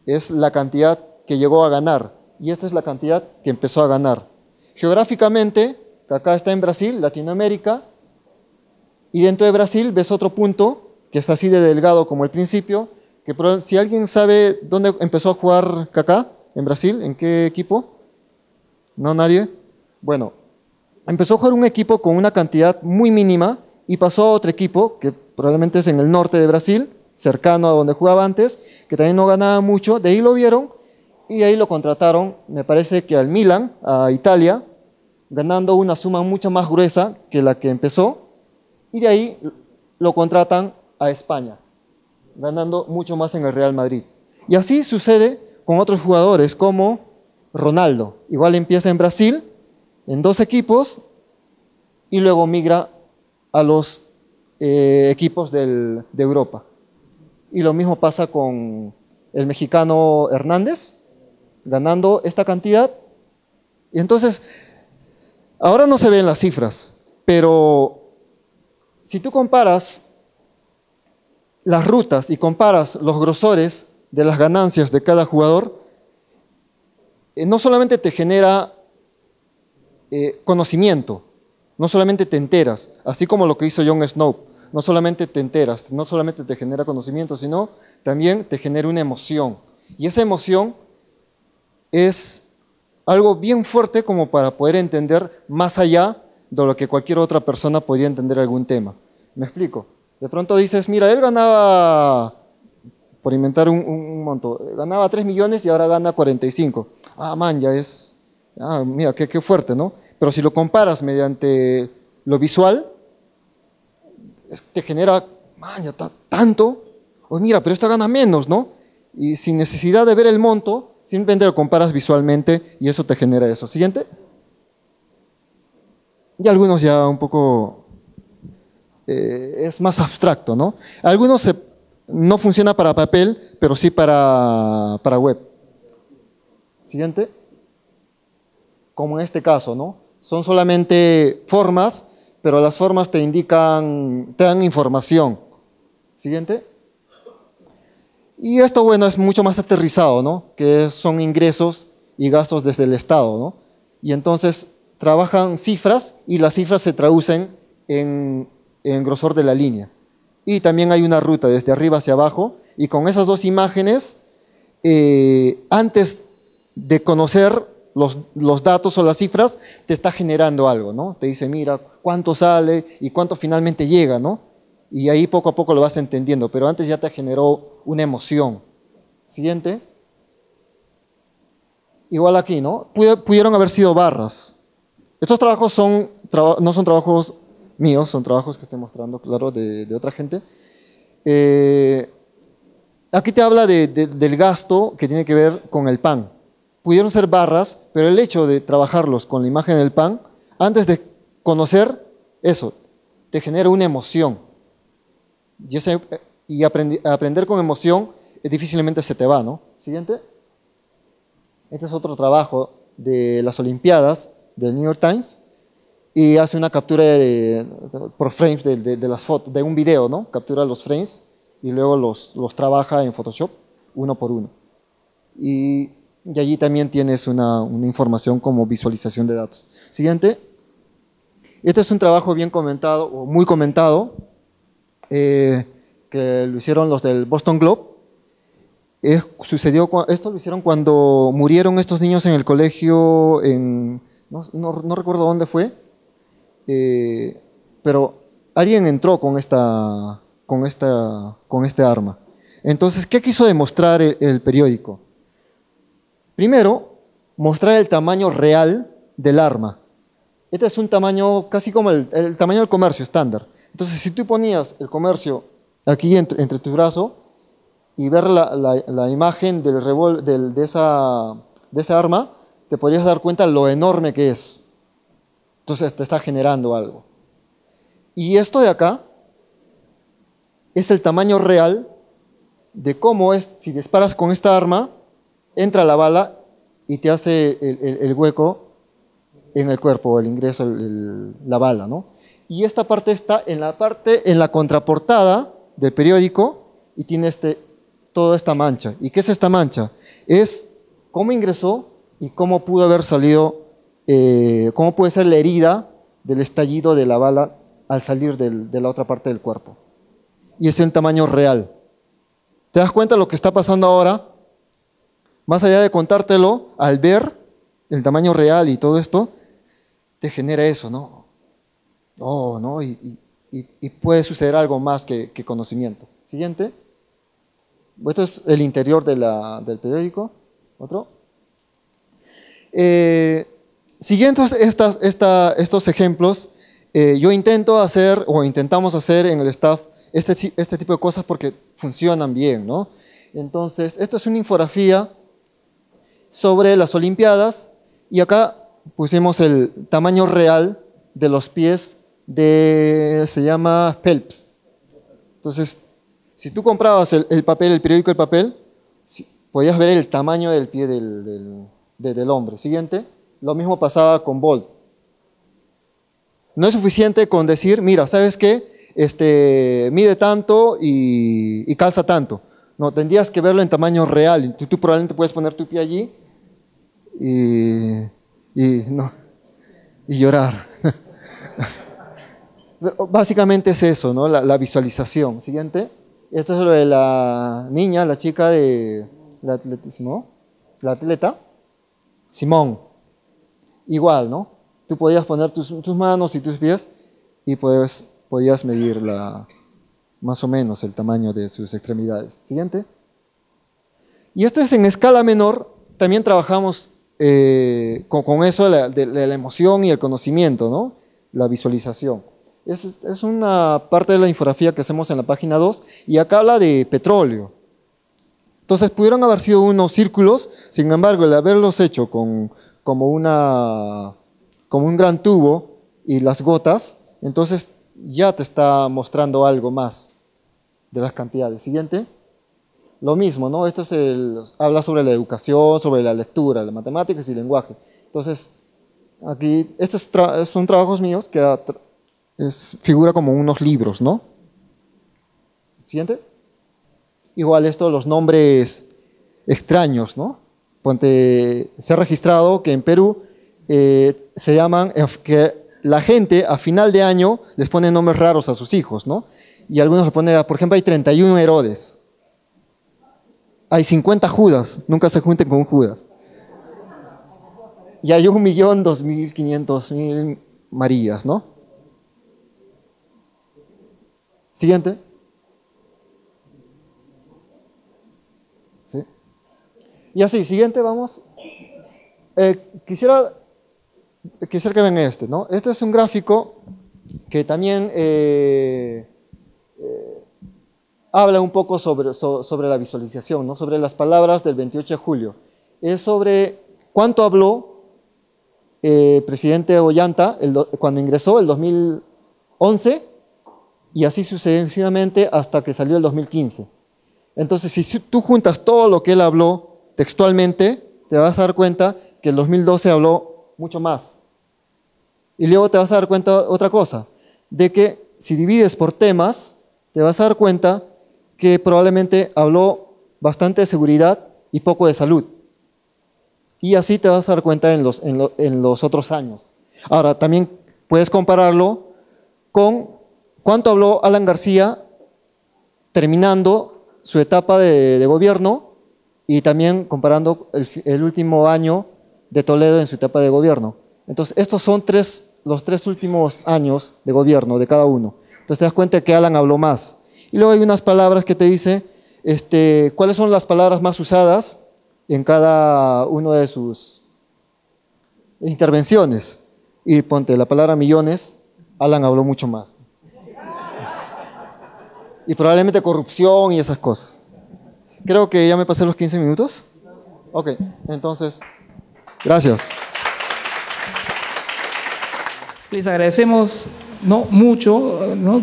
es la cantidad que llegó a ganar, y esta es la cantidad que empezó a ganar. Geográficamente, Kaká está en Brasil, Latinoamérica, y dentro de Brasil ves otro punto que está así de delgado como el principio, que si alguien sabe dónde empezó a jugar Kaká, en Brasil, ¿en qué equipo? ¿No? ¿Nadie? Bueno, empezó a jugar un equipo con una cantidad muy mínima y pasó a otro equipo, que probablemente es en el norte de Brasil, cercano a donde jugaba antes, que también no ganaba mucho, de ahí lo vieron y de ahí lo contrataron, me parece que al Milan, a Italia, ganando una suma mucho más gruesa que la que empezó, y de ahí lo contratan a España, ganando mucho más en el Real Madrid. Y así sucede con otros jugadores como Ronaldo. Igual empieza en Brasil, en 2 equipos, y luego migra a los equipos de Europa. Y lo mismo pasa con el mexicano Hernández, ganando esta cantidad. Y entonces, ahora no se ven las cifras, pero si tú comparas las rutas y comparas los grosores de las ganancias de cada jugador, no solamente te genera conocimiento, no solamente te enteras, así como lo que hizo Jon Snow, no solamente te enteras, no solamente te genera conocimiento, sino también te genera una emoción. Y esa emoción es algo bien fuerte como para poder entender más allá de lo que cualquier otra persona podría entender algún tema. ¿Me explico? De pronto dices, mira, él ganaba, por inventar un monto, ganaba 3 millones y ahora gana 45. Ah, man, ya es, mira, qué fuerte, ¿no? Pero si lo comparas mediante lo visual, te genera, man, ya tanto, o mira, pero esta gana menos, ¿no? Y sin necesidad de ver el monto, simplemente lo comparas visualmente y eso te genera eso. Siguiente. Y algunos ya un poco es más abstracto, ¿no? Algunos no funciona para papel, pero sí para web. Siguiente. Como en este caso, ¿no? Son solamente formas, pero las formas te indican, te dan información. Siguiente. Y esto, bueno, es mucho más aterrizado, ¿no? Que son ingresos y gastos desde el Estado, ¿no? Y entonces trabajan cifras y las cifras se traducen en grosor de la línea. Y también hay una ruta desde arriba hacia abajo y con esas 2 imágenes, antes de conocer los datos o las cifras, te está generando algo, ¿no? Te dice, mira, cuánto sale y cuánto finalmente llega, ¿no? Y ahí poco a poco lo vas entendiendo, pero antes ya te generó una emoción. Siguiente. Igual aquí, ¿no? Pudieron haber sido barras. Estos trabajos no son trabajos míos, son trabajos que estoy mostrando, claro, de otra gente. aquí te habla del gasto que tiene que ver con el pan. Pudieron ser barras, pero el hecho de trabajarlos con la imagen del pan, antes de conocer eso, te genera una emoción. Y aprender con emoción difícilmente se te va, ¿no? Siguiente. Este es otro trabajo de las Olimpiadas del New York Times y hace una captura por frames de las fotos, de un video, ¿no? Captura los frames y luego los trabaja en Photoshop uno por uno. Y allí también tienes una información como visualización de datos. Siguiente. Este es un trabajo bien comentado, o muy comentado, que lo hicieron los del Boston Globe. Esto lo hicieron cuando murieron estos niños en el colegio, no recuerdo dónde fue, pero alguien entró con este arma. Entonces, ¿qué quiso demostrar el periódico? Primero, mostrar el tamaño real del arma. Este es un tamaño casi como el tamaño del comercio estándar. Entonces, si tú ponías el comercio aquí entre tu brazo y ver la imagen de esa arma, te podrías dar cuenta lo enorme que es. Entonces, te está generando algo. Y esto de acá es el tamaño real de cómo es, si disparas con esta arma, entra la bala y te hace el hueco en el cuerpo, el ingreso, la bala, ¿no? Y esta parte está en la contraportada del periódico y tiene toda esta mancha. ¿Y qué es esta mancha? Es cómo ingresó y cómo pudo haber salido, cómo puede ser la herida del estallido de la bala al salir de la otra parte del cuerpo. Y es en tamaño real. ¿Te das cuenta de lo que está pasando ahora? Más allá de contártelo, al ver el tamaño real y todo esto, te genera eso, ¿no? Oh, ¿no? Y puede suceder algo más que conocimiento. Siguiente. Esto es el interior del periódico. Otro. Siguiendo estos ejemplos, yo intento hacer, o intentamos hacer en el staff, este tipo de cosas porque funcionan bien, ¿no? Entonces, esto es una infografía sobre las Olimpiadas y acá pusimos el tamaño real de los pies se llama Phelps. Entonces, si tú comprabas el periódico El Papel, podías ver el tamaño del pie del hombre. Siguiente. Lo mismo pasaba con Bolt. No es suficiente con decir, mira, ¿sabes qué? Mide tanto y calza tanto. No, tendrías que verlo en tamaño real. Tú probablemente puedes poner tu pie allí y llorar. Básicamente es eso, ¿no? La visualización. Siguiente. Esto es lo de la niña, la chica de atletismo, la atleta, Simón. Igual, ¿no? Tú podías poner tus manos y tus pies y podías medir más o menos el tamaño de sus extremidades. Siguiente. Y esto es en escala menor. También trabajamos con eso de la emoción y el conocimiento, ¿no? La visualización. Es una parte de la infografía que hacemos en la página 2 y acá habla de petróleo. Entonces pudieron haber sido unos círculos, sin embargo, el haberlos hecho como un gran tubo y las gotas, entonces ya te está mostrando algo más de las cantidades. Siguiente. Lo mismo, ¿no? Esto habla sobre la educación, sobre la lectura, las matemáticas y lenguaje. Entonces, aquí, estos son trabajos míos que figura como unos libros, ¿no? Siguiente. Igual esto, los nombres extraños, ¿no? Se ha registrado que en Perú se llaman, que la gente a final de año les pone nombres raros a sus hijos, ¿no? Y algunos le ponen, por ejemplo, hay 31 Herodes. Hay 50 Judas, nunca se junten con un Judas. Y hay 1.200.000 Marías, ¿no? Siguiente. ¿Sí? Y así, siguiente, vamos. Quisiera que vean ¿no? Este es un gráfico que también habla un poco sobre la visualización, ¿no? Sobre las palabras del 28 de julio. Es sobre cuánto habló el presidente Ollanta cuando ingresó el 2011 y así sucesivamente hasta que salió el 2015. Entonces, si tú juntas todo lo que él habló textualmente, te vas a dar cuenta que el 2012 habló mucho más. Y luego te vas a dar cuenta otra cosa, de que si divides por temas, te vas a dar cuenta que probablemente habló bastante de seguridad y poco de salud. Y así te vas a dar cuenta en los otros años. Ahora, también puedes compararlo con cuánto habló Alan García terminando su etapa de gobierno y también comparando el último año de Toledo en su etapa de gobierno. Entonces, estos son los 3 últimos años de gobierno de cada uno. Entonces, te das cuenta que Alan habló más. Y luego hay unas palabras que te dice cuáles son las palabras más usadas en cada una de sus intervenciones. Y ponte la palabra millones, Alan habló mucho más. Y probablemente corrupción y esas cosas. Creo que ya me pasé los 15 minutos. Ok, entonces, gracias. Les agradecemos mucho, ¿no?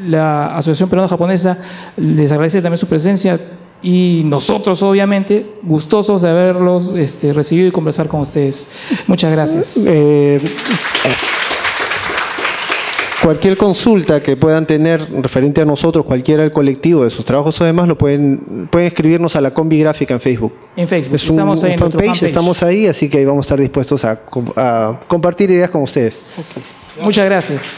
La Asociación Peruano-Japonesa les agradece también su presencia y nosotros obviamente gustosos de haberlos recibido y conversar con ustedes. Muchas gracias. Cualquier consulta que puedan tener referente a nosotros, cualquiera del colectivo, de sus trabajos o demás, lo pueden escribirnos a la Combi Gráfica en Facebook. En Facebook, es estamos ahí en fanpage, estamos ahí, así que ahí vamos a estar dispuestos a compartir ideas con ustedes. Okay. Muchas gracias.